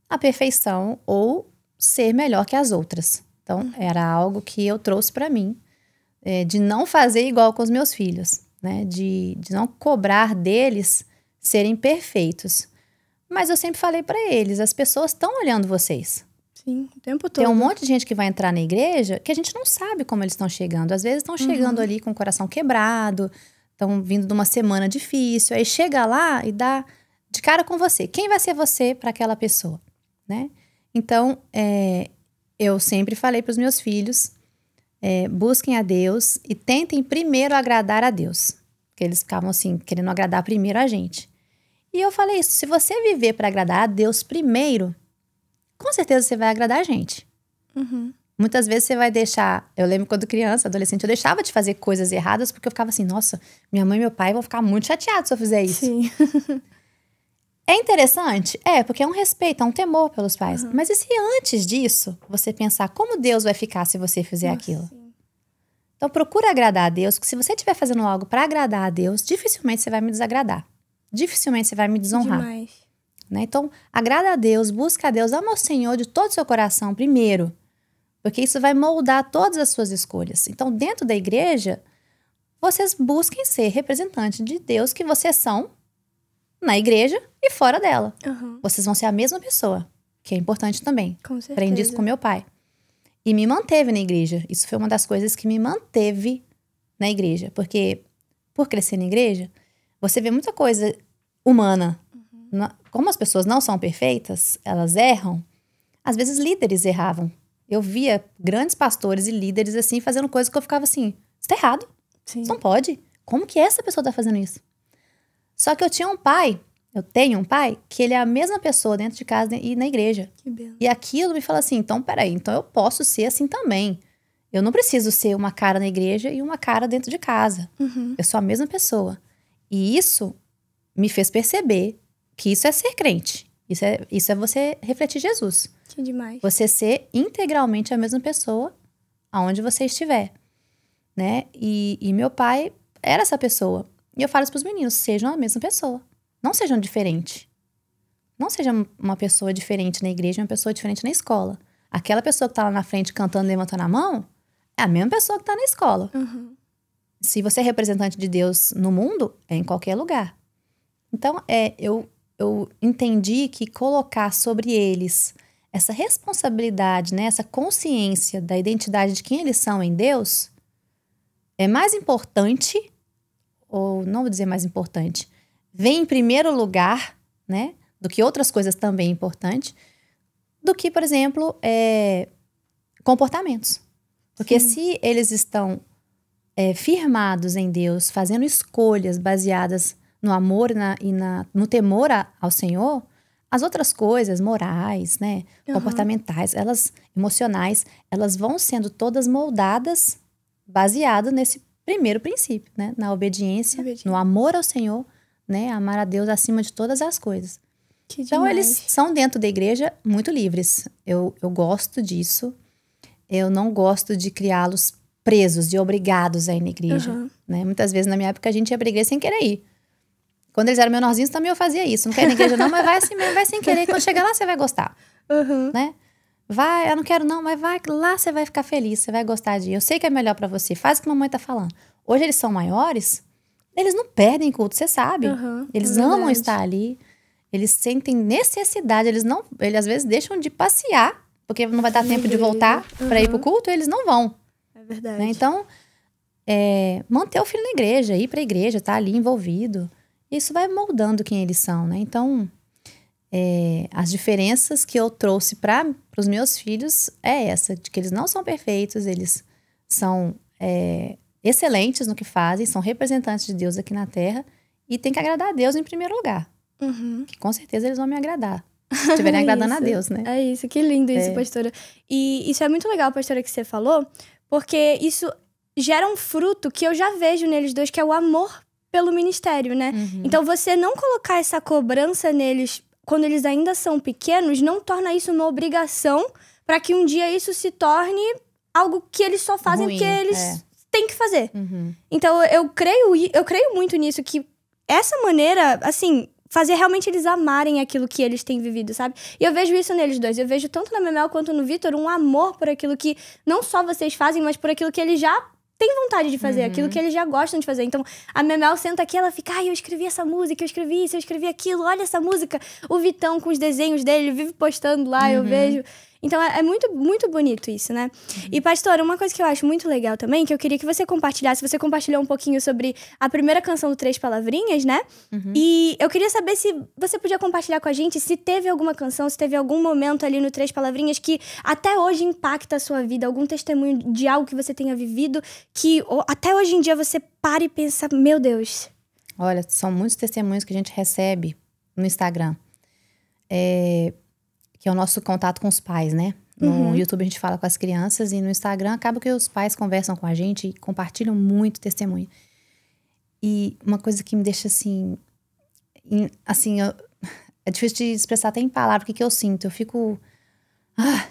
a perfeição ou ser melhor que as outras. Então, era algo que eu trouxe pra mim, de não fazer igual com os meus filhos, né? De não cobrar deles serem perfeitos. Mas eu sempre falei pra eles, as pessoas estão olhando vocês. Sim, o tempo todo. Tem um monte de gente que vai entrar na igreja que a gente não sabe como eles estão chegando. Às vezes estão chegando ali com o coração quebrado, estão vindo de uma semana difícil. Aí chega lá e dá de cara com você. Quem vai ser você para aquela pessoa, né? Então, eu sempre falei para os meus filhos, busquem a Deus e tentem primeiro agradar a Deus. Porque eles ficavam assim, querendo agradar primeiro a gente. E eu falei isso, se você viver para agradar a Deus primeiro, com certeza você vai agradar a gente. Muitas vezes você vai deixar... Eu lembro quando criança, adolescente, eu deixava de fazer coisas erradas porque eu ficava assim, nossa, minha mãe e meu pai vão ficar muito chateados se eu fizer isso. Sim. É interessante? Porque é um respeito, é um temor pelos pais. Mas e se antes disso, você pensar como Deus vai ficar se você fizer aquilo? Sim. Então procura agradar a Deus, porque se você estiver fazendo algo para agradar a Deus, dificilmente você vai me desagradar. Dificilmente você vai me desonrar. Demais. Né? Então, agrada a Deus, busca a Deus, ama o Senhor de todo o seu coração primeiro, porque isso vai moldar todas as suas escolhas. Então, dentro da igreja, vocês busquem ser representantes de Deus que vocês são, na igreja e fora dela. Uhum. Vocês vão ser a mesma pessoa, que é importante também. Com certeza. Aprendi isso com meu pai. E me manteve na igreja. Isso foi uma das coisas que me manteve na igreja. Porque, por crescer na igreja, você vê muita coisa humana. Como as pessoas não são perfeitas, elas erram. Às vezes líderes erravam. Eu via grandes pastores e líderes assim, fazendo coisas que eu ficava assim, isso tá errado. Sim. Isso não pode. Como que essa pessoa tá fazendo isso? Só que eu tenho um pai, que ele é a mesma pessoa dentro de casa e na igreja. Que belo. E aquilo me fala assim, então peraí, então eu posso ser assim também. Eu não preciso ser uma cara na igreja e uma cara dentro de casa. Uhum. Eu sou a mesma pessoa. E isso me fez perceber que isso é ser crente. Isso é você refletir Jesus. Que demais. Você ser integralmente a mesma pessoa aonde você estiver, né? E meu pai era essa pessoa. E eu falo isso pros meninos, sejam a mesma pessoa. Não sejam diferentes. Não seja uma pessoa diferente na igreja e uma pessoa diferente na escola. Aquela pessoa que tá lá na frente cantando, levantando a mão, é a mesma pessoa que tá na escola. Uhum. Se você é representante de Deus no mundo, é em qualquer lugar. Então, eu entendi que colocar sobre eles essa responsabilidade, né, essa consciência da identidade de quem eles são em Deus é mais importante, ou não vou dizer mais importante, vem em primeiro lugar, né, do que outras coisas também importantes, do que, por exemplo, comportamentos. Porque se eles estão firmados em Deus, fazendo escolhas baseadas no amor e no temor ao Senhor, as outras coisas morais, né, comportamentais, emocionais, elas vão sendo todas moldadas baseado nesse primeiro princípio, né, na obediência, no amor ao Senhor, né, amar a Deus acima de todas as coisas. Que então demais. eles são dentro da igreja muito livres. Eu gosto disso. Eu não gosto de criá-los presos, de obrigados a ir na igreja, né? Muitas vezes na minha época a gente ia pra igreja sem querer ir. Quando eles eram menorzinhos também eu fazia isso. Não quer ir na igreja não, mas vai assim mesmo, vai sem querer. Quando chegar lá você vai gostar, né? Vai, eu não quero não, mas vai lá, você vai ficar feliz, você vai gostar de ir. Eu sei que é melhor pra você, faz o que a mamãe tá falando. Hoje eles são maiores, eles não perdem culto, você sabe. Eles amam estar ali, eles sentem necessidade, eles às vezes deixam de passear, porque não vai dar tempo de voltar pra ir pro culto, e eles não vão. É verdade. Né? Então, manter o filho na igreja, ir pra igreja, tá ali envolvido, isso vai moldando quem eles são, né? Então, as diferenças que eu trouxe para os meus filhos é essa, de que eles não são perfeitos, eles são excelentes no que fazem, são representantes de Deus aqui na Terra e tem que agradar a Deus em primeiro lugar. Que com certeza eles vão me agradar. Se estiverem agradando a Deus, né? É isso, que lindo isso, pastora. E isso é muito legal, pastora, que você falou, porque isso gera um fruto que eu já vejo neles dois, que é o amor pelo ministério, né? Então, você não colocar essa cobrança neles quando eles ainda são pequenos, não torna isso uma obrigação para que um dia isso se torne algo que eles só fazem porque eles têm que fazer. Então, eu creio muito nisso, que essa maneira, assim, fazer realmente eles amarem aquilo que eles têm vivido, sabe? E eu vejo isso neles dois. Eu vejo tanto na Memel quanto no Vitor um amor por aquilo que não só vocês fazem, mas por aquilo que eles já têm vontade de fazer, aquilo que eles já gostam de fazer. Então, a Memel senta aqui, ela fica, eu escrevi essa música, eu escrevi isso, eu escrevi aquilo, olha essa música. O Vitão com os desenhos dele, vive postando lá, eu vejo. Então, é muito, muito bonito isso, né? E, pastora, uma coisa que eu acho muito legal também, que eu queria que você compartilhasse, você compartilhou um pouquinho sobre a primeira canção do Três Palavrinhas, né? E eu queria saber se você podia compartilhar com a gente se teve alguma canção, se teve algum momento ali no Três Palavrinhas que até hoje impacta a sua vida, algum testemunho de algo que você tenha vivido, que até hoje em dia você para e pensa, meu Deus. Olha, são muitos testemunhos que a gente recebe no Instagram. Que é o nosso contato com os pais, né? No YouTube a gente fala com as crianças e no Instagram acaba que os pais conversam com a gente e compartilham muito testemunho. E uma coisa que me deixa assim... é difícil de expressar até em palavras o que eu sinto. Eu fico...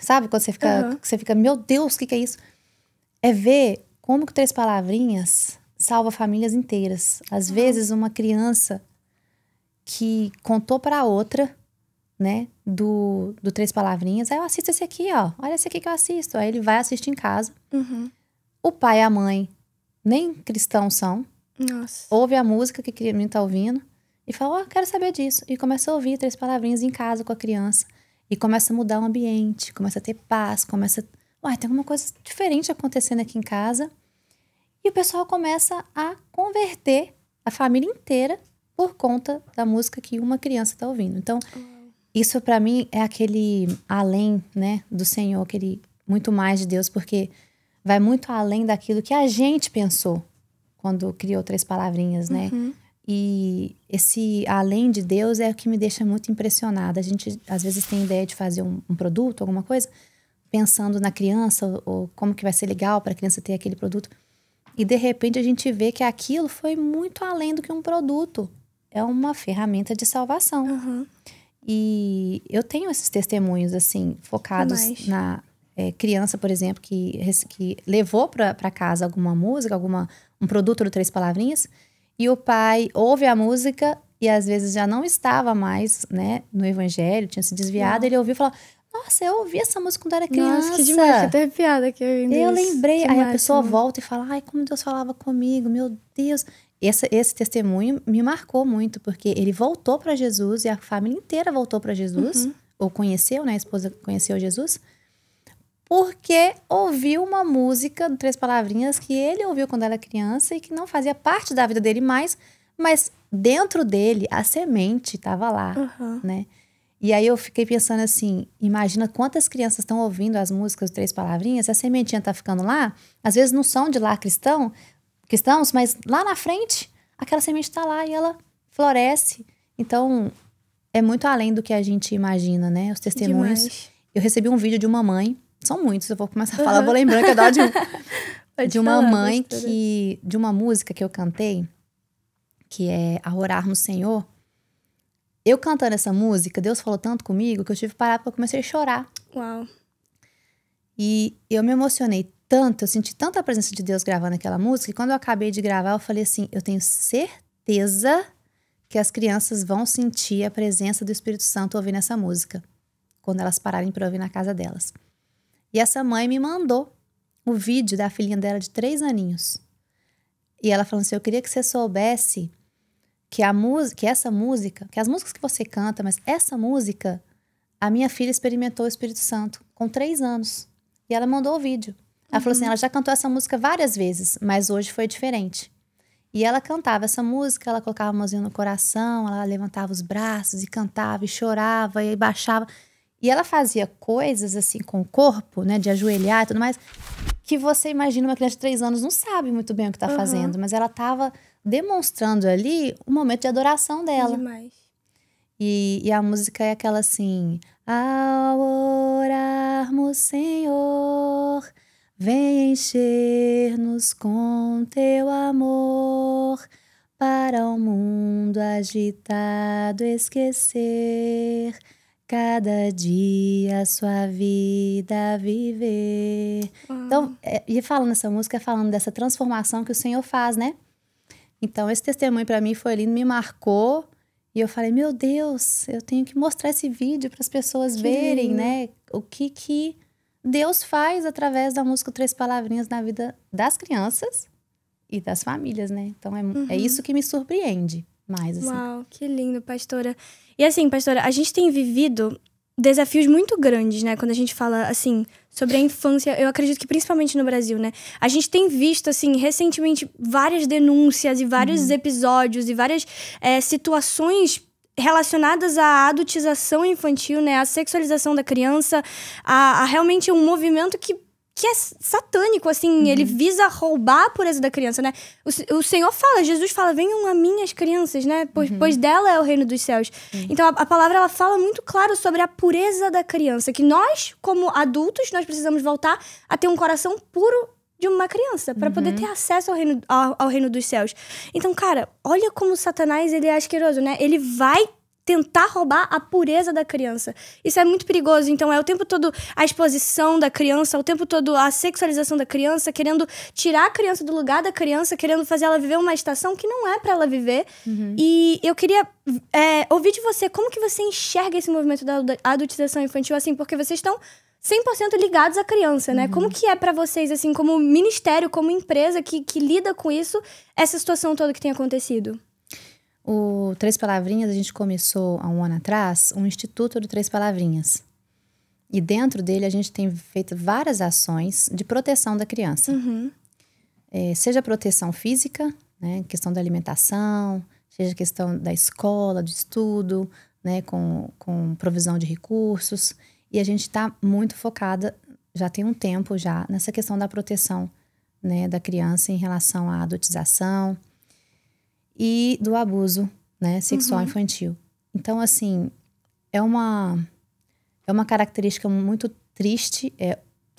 sabe quando você fica, meu Deus, o que é isso? É ver como que Três Palavrinhas salva famílias inteiras. Às vezes uma criança que contou para outra, né, do Três Palavrinhas, aí eu assisto esse aqui, ó, olha esse aqui que eu assisto, aí ele vai assistir em casa. O pai e a mãe nem cristãos são. Nossa. Ouve a música que o menino tá ouvindo E fala, quero saber disso. E começa a ouvir 3 palavrinhas em casa com a criança. E começa a mudar o ambiente, começa a ter paz, Uai, tem alguma coisa diferente acontecendo aqui em casa. E o pessoal começa a converter a família inteira por conta da música que uma criança está ouvindo. Então, isso para mim é aquele além, né, do Senhor, aquele muito mais de Deus, porque vai muito além daquilo que a gente pensou quando criou 3 palavrinhas, né? E esse além de Deus é o que me deixa muito impressionada. A gente, às vezes, tem ideia de fazer um produto, alguma coisa, pensando na criança, ou como que vai ser legal para a criança ter aquele produto. E, de repente, a gente vê que aquilo foi muito além do que um produto. É uma ferramenta de salvação. E eu tenho esses testemunhos, assim, focados na criança, por exemplo, que levou para casa alguma música, um produto do 3 palavrinhas, e o pai ouve a música e às vezes já não estava mais, né, no evangelho, tinha se desviado. Ele ouviu e falou, nossa, eu ouvi essa música quando era criança. Nossa, que demais, que até arrepiada aqui ouvindo isso. Eu lembrei. Que aí máximo. A pessoa volta e fala, ai, como Deus falava comigo, meu Deus. Esse testemunho me marcou muito, porque ele voltou para Jesus e a família inteira voltou para Jesus, ou conheceu, né, a esposa conheceu Jesus, porque ouviu uma música de 3 palavrinhas que ele ouviu quando era criança e que não fazia parte da vida dele mais, mas dentro dele a semente estava lá, né? E aí eu fiquei pensando assim, imagina quantas crianças estão ouvindo as músicas de 3 palavrinhas, a sementinha tá ficando lá, às vezes não são de lá cristãos, mas lá na frente aquela semente tá lá e ela floresce. Então é muito além do que a gente imagina, né? Os testemunhos. Demais. Eu recebi um vídeo de uma mãe, são muitos, eu vou começar a falar, eu vou lembrando que eu dou de uma mãe de uma música que eu cantei, que é A Orar no Senhor. Eu cantando essa música, Deus falou tanto comigo que eu tive que parar porque eu comecei a chorar. Uau. E eu me emocionei tanto, eu senti tanta presença de Deus gravando aquela música, que quando eu acabei de gravar, eu falei assim, eu tenho certeza que as crianças vão sentir a presença do Espírito Santo ouvindo essa música, quando elas pararem para ouvir na casa delas. E essa mãe me mandou o vídeo da filhinha dela de 3 aninhos. E ela falou assim, eu queria que você soubesse que essa música, que as músicas que você canta, mas essa música, a minha filha experimentou o Espírito Santo com 3 anos. E ela mandou o vídeo. Ela falou assim, ela já cantou essa música várias vezes, mas hoje foi diferente. E ela cantava essa música, ela colocava a mãozinha no coração, ela levantava os braços e cantava e chorava e baixava. E ela fazia coisas assim com o corpo, né, de ajoelhar e tudo mais, que você imagina uma criança de 3 anos não sabe muito bem o que tá fazendo, mas ela tava demonstrando ali um momento de adoração dela. Demais. E a música é aquela assim, ao orarmos, Senhor, vem encher-nos com teu amor, para o mundo agitado esquecer, cada dia sua vida viver. Então, e falando essa música, falando dessa transformação que o Senhor faz, né? Então, esse testemunho para mim foi lindo, me marcou. E eu falei, meu Deus, eu tenho que mostrar esse vídeo para as pessoas verem, né? O que Deus faz através da música 3 palavrinhas na vida das crianças e das famílias, né? Então, é isso que me surpreende mais, assim. Uau, que lindo, pastora. E assim, pastora, a gente tem vivido desafios muito grandes, né? Quando a gente fala, assim, sobre a infância, eu acredito que principalmente no Brasil, né? A gente tem visto, assim, recentemente várias denúncias e vários episódios e várias situações relacionadas à adultização infantil, né? À sexualização da criança, a realmente um movimento que é satânico, assim, ele visa roubar a pureza da criança, né? O Senhor fala, Jesus fala, venham a mim as crianças, né? Pois dela é o reino dos céus. Então, a palavra, ela fala muito claro sobre a pureza da criança, que nós, como adultos, nós precisamos voltar a ter um coração puro de uma criança, para poder ter acesso ao reino dos céus. Então, cara, olha como Satanás, ele é asqueroso, né? Ele vai tentar roubar a pureza da criança. Isso é muito perigoso. Então, é o tempo todo a exposição da criança, o tempo todo a sexualização da criança, querendo tirar a criança do lugar da criança, querendo fazer ela viver uma estação que não é pra ela viver. E eu queria ouvir de você, como que você enxerga esse movimento da adultização infantil, assim, porque vocês estão 100% ligados à criança, né? Como que é pra vocês, assim, como ministério, como empresa que lida com isso, essa situação toda que tem acontecido? O Três Palavrinhas, a gente começou há um ano atrás, um instituto do Três Palavrinhas. E dentro dele a gente tem feito várias ações de proteção da criança. Seja proteção física, né, questão da alimentação, seja questão da escola, de estudo, né, com provisão de recursos. E a gente está muito focada, já tem um tempo já, nessa questão da proteção, né, da criança em relação à adotização e do abuso, né, sexual infantil. Então, assim, é uma característica muito triste,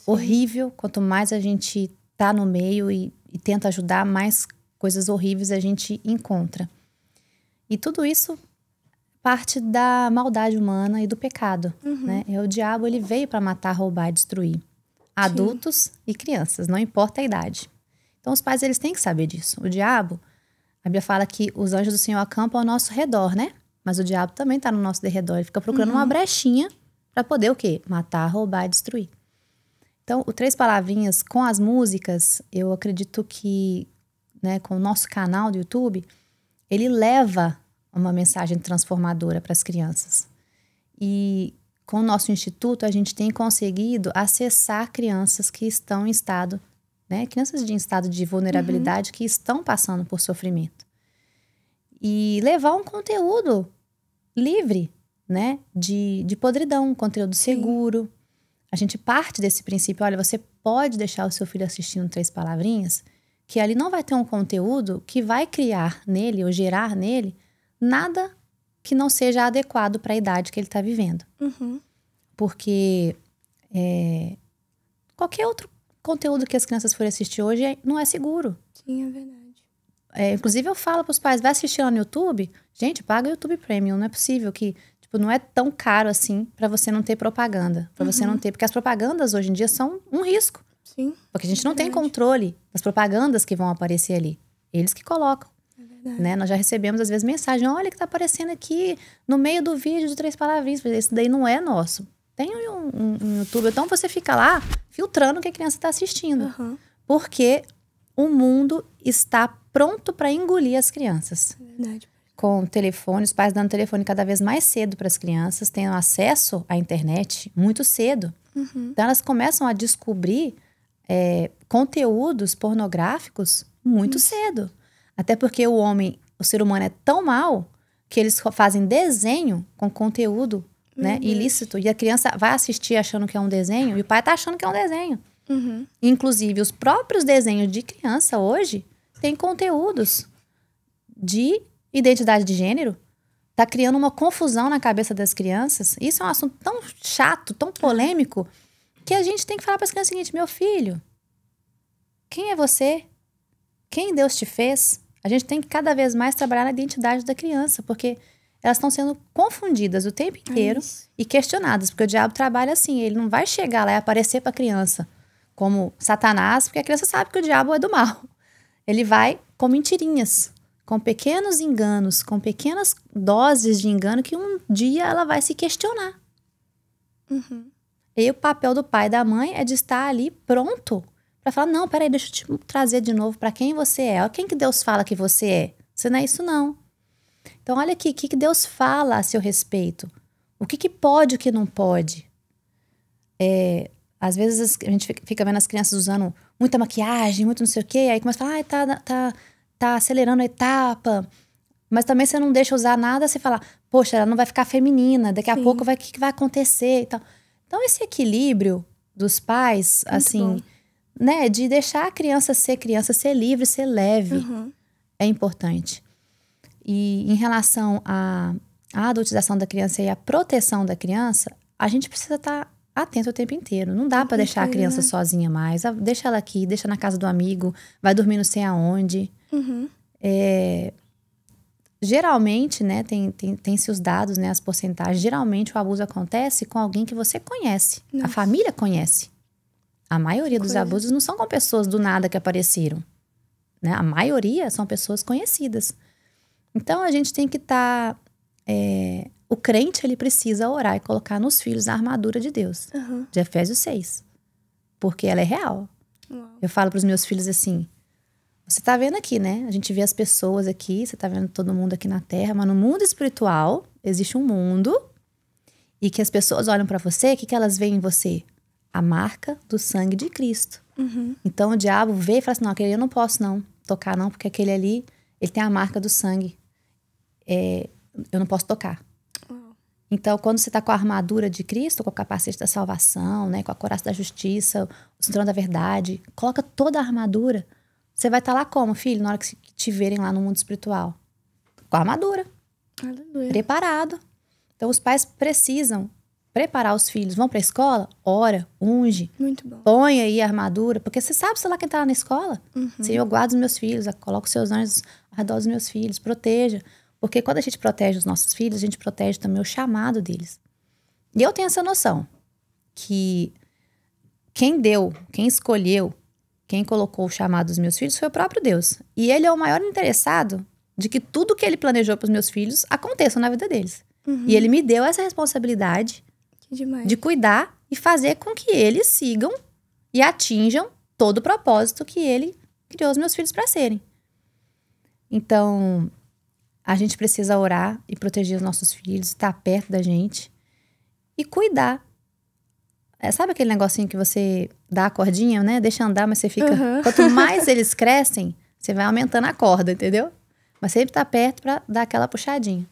horrível. Quanto mais a gente tá no meio e tenta ajudar, mais coisas horríveis a gente encontra. E tudo isso parte da maldade humana e do pecado, né? O diabo, ele veio para matar, roubar e destruir adultos e crianças, não importa a idade. Então, os pais, eles têm que saber disso. O diabo, a Bíblia fala que os anjos do Senhor acampam ao nosso redor, né? Mas o diabo também tá no nosso derredor. Ele fica procurando uma brechinha para poder o quê? Matar, roubar e destruir. Então, o Três Palavrinhas, com as músicas, eu acredito que, né, com o nosso canal do YouTube, ele leva uma mensagem transformadora para as crianças. E com o nosso instituto, a gente tem conseguido acessar crianças que estão em estado, né, crianças em estado de vulnerabilidade que estão passando por sofrimento. E levar um conteúdo livre, né, de podridão, um conteúdo seguro. A gente parte desse princípio, olha, você pode deixar o seu filho assistindo Três Palavrinhas, que ali não vai ter um conteúdo que vai criar nele ou gerar nele nada que não seja adequado para a idade que ele está vivendo. Porque qualquer outro conteúdo que as crianças forem assistir hoje não é seguro. Sim, é verdade. Inclusive eu falo para os pais, vai assistir lá no YouTube, gente, paga o YouTube Premium, não é possível que, tipo, não é tão caro assim para você não ter propaganda, para você não ter, porque as propagandas hoje em dia são um risco. Sim. Porque a gente não tem controle das propagandas que vão aparecer ali. Eles que colocam. Né? Nós já recebemos, às vezes, mensagem: olha o que tá aparecendo aqui no meio do vídeo de Três Palavrinhas. Esse daí não é nosso. Tem um YouTube. Então, você fica lá filtrando o que a criança está assistindo. Porque o mundo está pronto para engolir as crianças. Verdade. Com telefone, os pais dando telefone cada vez mais cedo para as crianças, tendo acesso à internet muito cedo. Então, elas começam a descobrir conteúdos pornográficos muito cedo. Até porque o ser humano é tão mau que eles fazem desenho com conteúdo, né, ilícito. E a criança vai assistir achando que é um desenho e o pai tá achando que é um desenho. Inclusive, os próprios desenhos de criança hoje têm conteúdos de identidade de gênero. Tá criando uma confusão na cabeça das crianças. Isso é um assunto tão chato, tão polêmico, que a gente tem que falar para as crianças o seguinte: meu filho, quem é você? Quem Deus te fez? A gente tem que cada vez mais trabalhar na identidade da criança, porque elas estão sendo confundidas o tempo inteiro e questionadas, porque o diabo trabalha assim, ele não vai chegar lá e aparecer para a criança como Satanás, porque a criança sabe que o diabo é do mal. Ele vai com mentirinhas, com pequenos enganos, com pequenas doses de engano que um dia ela vai se questionar. E o papel do pai e da mãe é de estar ali pronto para falar: não, peraí, deixa eu te trazer de novo para quem você é. Olha quem que Deus fala que você é. Você não é isso, não. Então, olha aqui, o que Deus fala a seu respeito. O que pode e o que não pode. Às vezes a gente fica vendo as crianças usando muita maquiagem, muito não sei o quê. Aí começa a falar: tá acelerando a etapa. Mas também você não deixa usar nada, você fala: poxa, ela não vai ficar feminina. Daqui a pouco o que vai acontecer e tal. Então, esse equilíbrio dos pais, muito assim... né, de deixar a criança, ser livre, ser leve, é importante. E em relação à adultização da criança e à proteção da criança, a gente precisa estar atento o tempo inteiro. Não dá para deixar a criança sozinha mais. Deixa ela aqui, deixa na casa do amigo, vai dormir não sei aonde. Geralmente, né, tem-se os dados, né, as porcentagens. Geralmente o abuso acontece com alguém que você conhece. A família conhece. A maioria dos abusos não são com pessoas do nada que apareceram, né? A maioria são pessoas conhecidas. Então, a gente tem que estar... o crente, ele precisa orar e colocar nos filhos a armadura de Deus. De Efésios 6. Porque ela é real. Eu falo para os meus filhos assim: Você tá vendo aqui, né? A gente vê as pessoas aqui, você tá vendo todo mundo aqui na Terra, mas no mundo espiritual existe um mundo e que as pessoas olham pra você, o que elas veem em você? A marca do sangue de Cristo. Então o diabo vê e fala assim, não, aquele eu não posso não tocar não, porque aquele ali, ele tem a marca do sangue. Eu não posso tocar. Então, quando você tá com a armadura de Cristo, com o capacete da salvação, né, com a couraça da justiça, o cinturão da verdade, coloca toda a armadura. Você vai estar lá como, filho, na hora que te verem lá no mundo espiritual? Com a armadura. Aleluia. Preparado. Então, os pais precisam preparar os filhos. Vão pra escola? Ora, unge. Muito bom. Põe aí a armadura. Porque você sabe, sei lá, quem tá lá na escola. Senhor, guarda os meus filhos. Coloca os seus anjos ao redor dos meus filhos. Proteja. Porque quando a gente protege os nossos filhos, a gente protege também o chamado deles. E eu tenho essa noção. Que quem escolheu, quem colocou o chamado dos meus filhos foi o próprio Deus. E ele é o maior interessado de que tudo que ele planejou para os meus filhos aconteça na vida deles. E ele me deu essa responsabilidade Que demais. de cuidar e fazer com que eles sigam e atinjam todo o propósito que ele criou os meus filhos para serem. Então, a gente precisa orar e proteger os nossos filhos, estar perto da gente e cuidar. Sabe aquele negocinho que você dá a cordinha, né? Deixa andar, mas você fica... Quanto mais eles crescem, você vai aumentando a corda, entendeu? Mas sempre tá perto pra dar aquela puxadinha.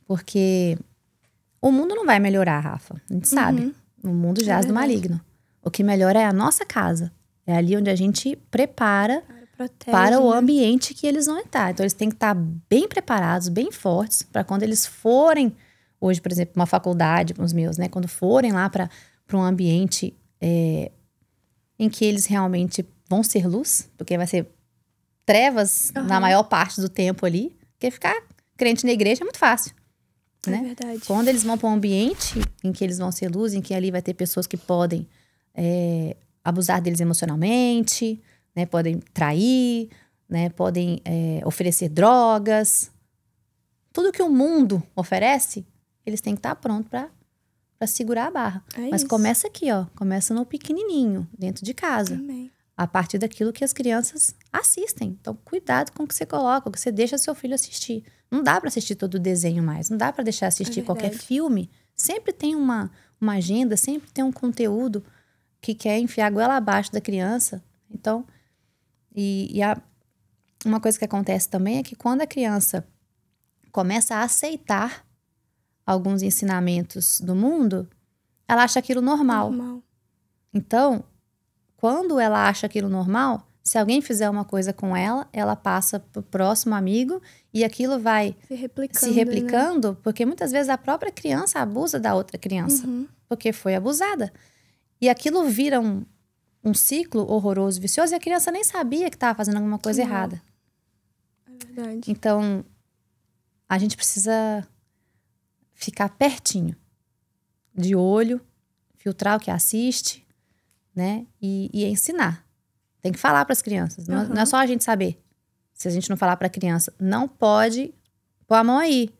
Porque o mundo não vai melhorar, Rafa. A gente sabe. O mundo jaz do maligno. O que melhora é a nossa casa. É ali onde a gente prepara para o ambiente que eles vão entrar. Então, eles têm que estar bem preparados, bem fortes, para quando eles forem... Hoje, por exemplo, uma faculdade, os meus, né? Quando forem lá para um ambiente em que eles realmente vão ser luz, porque vai ser trevas na maior parte do tempo ali, porque ficar crente na igreja é muito fácil, né? É verdade. Quando eles vão para um ambiente em que eles vão ser luz, em que ali vai ter pessoas que podem abusar deles emocionalmente, né? Podem trair, né? Podem oferecer drogas. Tudo que o mundo oferece, eles têm que estar prontos para segurar a barra. Mas isso. começa aqui, ó. Começa no pequenininho, dentro de casa. Amém. A partir daquilo que as crianças assistem. Então, cuidado com o que você coloca, o que você deixa seu filho assistir. Não dá para assistir todo o desenho mais. Não dá para deixar assistir qualquer filme. Sempre tem uma agenda, sempre tem um conteúdo que quer enfiar a goela abaixo da criança. Então, uma coisa que acontece também é que quando a criança começa a aceitar alguns ensinamentos do mundo, ela acha aquilo normal. Então, quando ela acha aquilo normal, se alguém fizer uma coisa com ela, ela passa pro próximo amigo e aquilo vai se replicando, né? Porque muitas vezes a própria criança abusa da outra criança, porque foi abusada. E aquilo vira um ciclo horroroso, vicioso, e a criança nem sabia que estava fazendo alguma coisa errada. É verdade. Então, a gente precisa ficar pertinho, de olho, filtrar o que assiste, né? E ensinar. Tem que falar para as crianças. Não é só a gente saber. Se a gente não falar para a criança, não pode pôr a mão aí.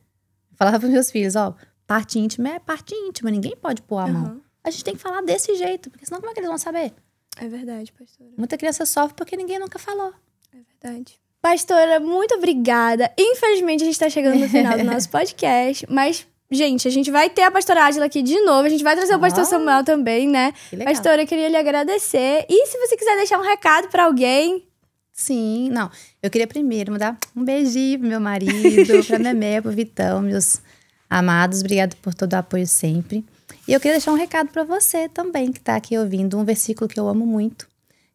Eu falava para meus filhos, ó, parte íntima é parte íntima, ninguém pode pôr a mão. A gente tem que falar desse jeito, porque senão como é que eles vão saber? É verdade, pastora. Muita criança sofre porque ninguém nunca falou. É verdade. Pastora, muito obrigada. Infelizmente, a gente tá chegando no final do nosso podcast, mas... Gente, a gente vai ter a pastora Ádila aqui de novo. A gente vai trazer o pastor Samuel também, né? Que legal. Pastora, eu queria lhe agradecer. E se você quiser deixar um recado pra alguém... Sim, não. Eu queria primeiro mandar um beijinho pro meu marido, pra Memé, pro Vitão, meus amados. Obrigada por todo o apoio sempre. E eu queria deixar um recado pra você também, que tá aqui ouvindo um versículo que eu amo muito,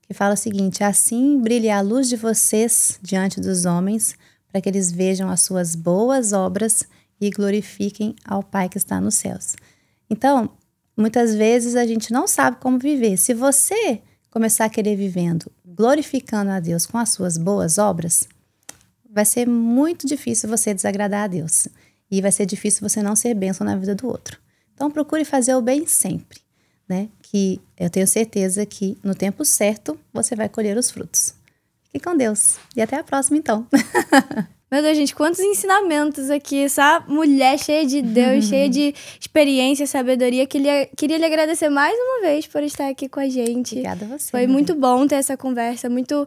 que fala o seguinte: assim brilhe a luz de vocês diante dos homens, para que eles vejam as suas boas obras e glorifiquem ao Pai que está nos céus. Então, muitas vezes a gente não sabe como viver. Se você começar a querer vivendo, glorificando a Deus com as suas boas obras, vai ser muito difícil você desagradar a Deus. E vai ser difícil você não ser bênção na vida do outro. Então, procure fazer o bem sempre, né? Que eu tenho certeza que no tempo certo você vai colher os frutos. Fique com Deus. E até a próxima, então. Meu Deus, gente, quantos ensinamentos aqui. Essa mulher cheia de Deus, cheia de experiência, sabedoria. Queria lhe agradecer mais uma vez por estar aqui com a gente. Obrigada a você. Foi muito bom ter essa conversa, muito,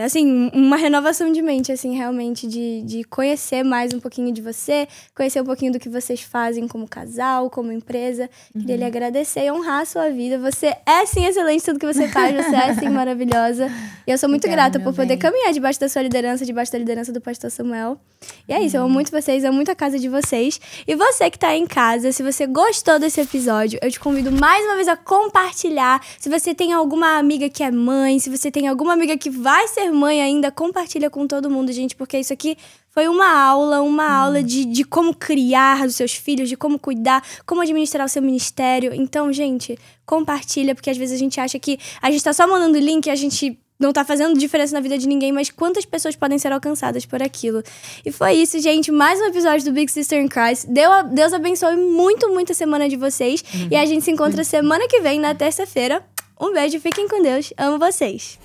assim, uma renovação de mente, assim, realmente, de conhecer mais um pouquinho de você, conhecer um pouquinho do que vocês fazem como casal, como empresa. Queria lhe agradecer e honrar a sua vida. Você é, sim, excelente em tudo que você faz, você é, sim, maravilhosa. E eu sou muito grata por poder caminhar debaixo da sua liderança, debaixo da liderança do pastor Samuel. E é isso, eu amo muito vocês, amo muito a casa de vocês. E você que tá em casa, se você gostou desse episódio, eu te convido mais uma vez a compartilhar. Se você tem alguma amiga que é mãe, se você tem alguma amiga que vai ser mãe ainda, compartilha com todo mundo, gente, porque isso aqui foi uma aula de como criar os seus filhos, de como cuidar, como administrar o seu ministério. Então, gente, compartilha, porque às vezes a gente acha que a gente tá só mandando link e a gente não tá fazendo diferença na vida de ninguém, mas quantas pessoas podem ser alcançadas por aquilo. E foi isso, gente. Mais um episódio do Big Sister in Christ. Deus abençoe muito, muito a semana de vocês. E a gente se encontra semana que vem, na terça-feira. Um beijo, fiquem com Deus. Amo vocês.